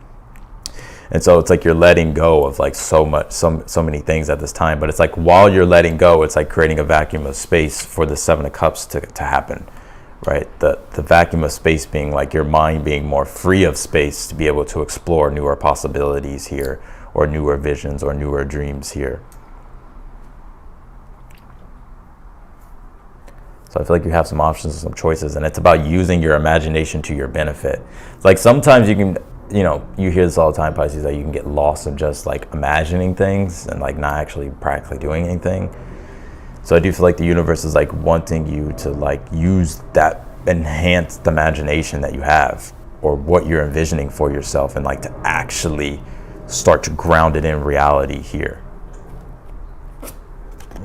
And so it's like you're letting go of like so many things at this time. But it's like while you're letting go, it's like creating a vacuum of space for the Seven of Cups to happen. Right, the vacuum of space being like your mind being more free of space to be able to explore newer possibilities here, or newer visions, or newer dreams here. So I feel like you have some options and some choices, and it's about using your imagination to your benefit. It's like sometimes you can, you hear this all the time, Pisces, that you can get lost in just like imagining things and like not actually practically doing anything. So I do feel like the universe is like wanting you to like use that enhanced imagination that you have, or what you're envisioning for yourself, and like to actually start to ground it in reality here.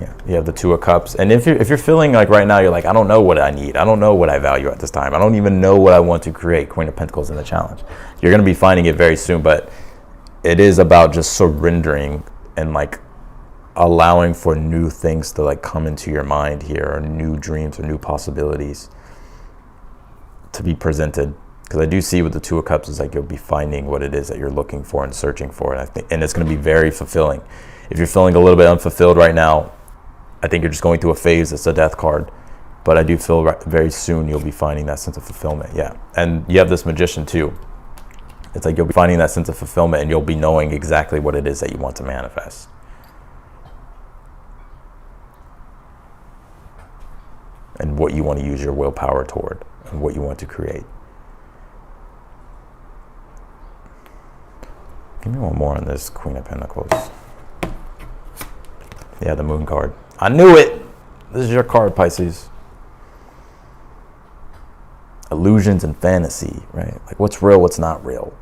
Yeah, you have the Two of Cups, and if you're feeling like right now you're like, I don't know what I need, I don't know what I value at this time, I don't even know what I want to create, Queen of Pentacles in the challenge. You're going to be finding it very soon, but it is about just surrendering and like allowing for new things to like come into your mind here, or new dreams or new possibilities to be presented. Because I do see with the Two of Cups is like you'll be finding what it is that you're looking for and searching for, and it's going to be very fulfilling. If you're feeling a little bit unfulfilled right now, I think you're just going through a phase. It's a Death card, but I do feel very soon you'll be finding that sense of fulfillment. Yeah, and you have this Magician too. It's like you'll be finding that sense of fulfillment, and you'll be knowing exactly what it is that you want to manifest. and what you want to use your willpower toward and what you want to create. Give me one more on this Queen of Pentacles. Yeah, the Moon card. I knew it! This is your card, Pisces. Illusions and fantasy, right? Like, what's real, what's not real.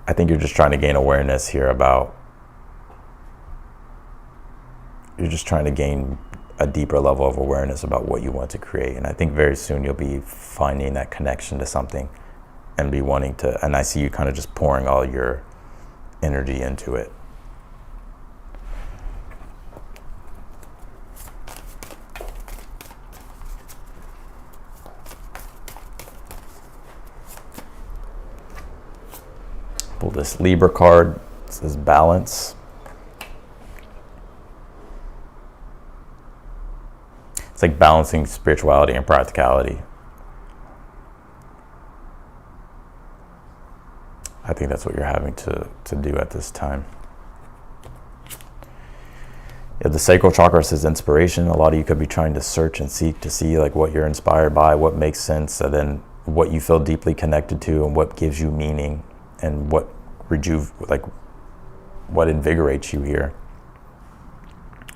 I think you're just trying to gain awareness here about, you're just trying to gain a deeper level of awareness about what you want to create. And I think very soon you'll be finding that connection to something and be wanting to, and I see you kind of just pouring all your energy into it. Pull this Libra card. It says balance. It's like balancing spirituality and practicality. I think that's what you're having to do at this time. Yeah, the sacral chakra says inspiration. A lot of you could be trying to search and seek to see like what you're inspired by, what makes sense, and then what you feel deeply connected to and what gives you meaning and what what invigorates you here.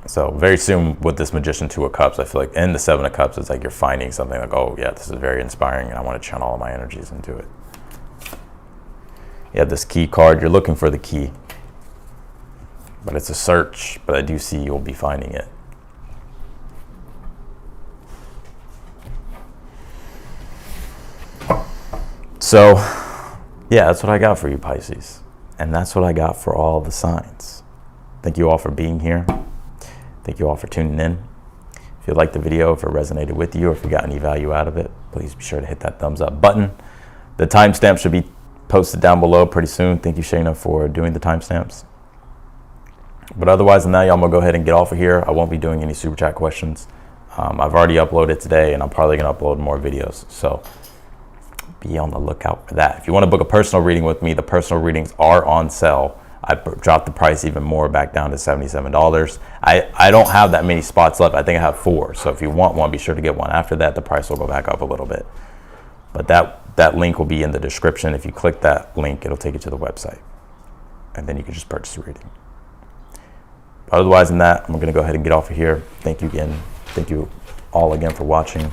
So very soon with this Magician, Two of Cups, I feel like, and the Seven of Cups, it's like you're finding something like, oh yeah, this is very inspiring and I want to channel all my energies into it. You have this Key card. You're looking for the key, but it's a search, but I do see you'll be finding it. So yeah, that's what I got for you, Pisces. And that's what I got for all the signs. Thank you all for being here. Thank you all for tuning in. If you liked the video, if it resonated with you, or if you got any value out of it, please be sure to hit that thumbs up button. The timestamp should be posted down below pretty soon. Thank you, Shayna, for doing the timestamps. But otherwise than that, y'all, I'm gonna go ahead and get off of here. I won't be doing any super chat questions. I've already uploaded today, and I'm probably gonna upload more videos. So be on the lookout for that. If you want to book a personal reading with me, the personal readings are on sale. I dropped the price even more, back down to $77. I don't have that many spots left. I think I have 4. So if you want one, be sure to get one. After that, the price will go back up a little bit. But that link will be in the description. If you click that link, it'll take you to the website. And then you can just purchase a reading. Otherwise than that, I'm going to go ahead and get off of here. Thank you again. Thank you all again for watching.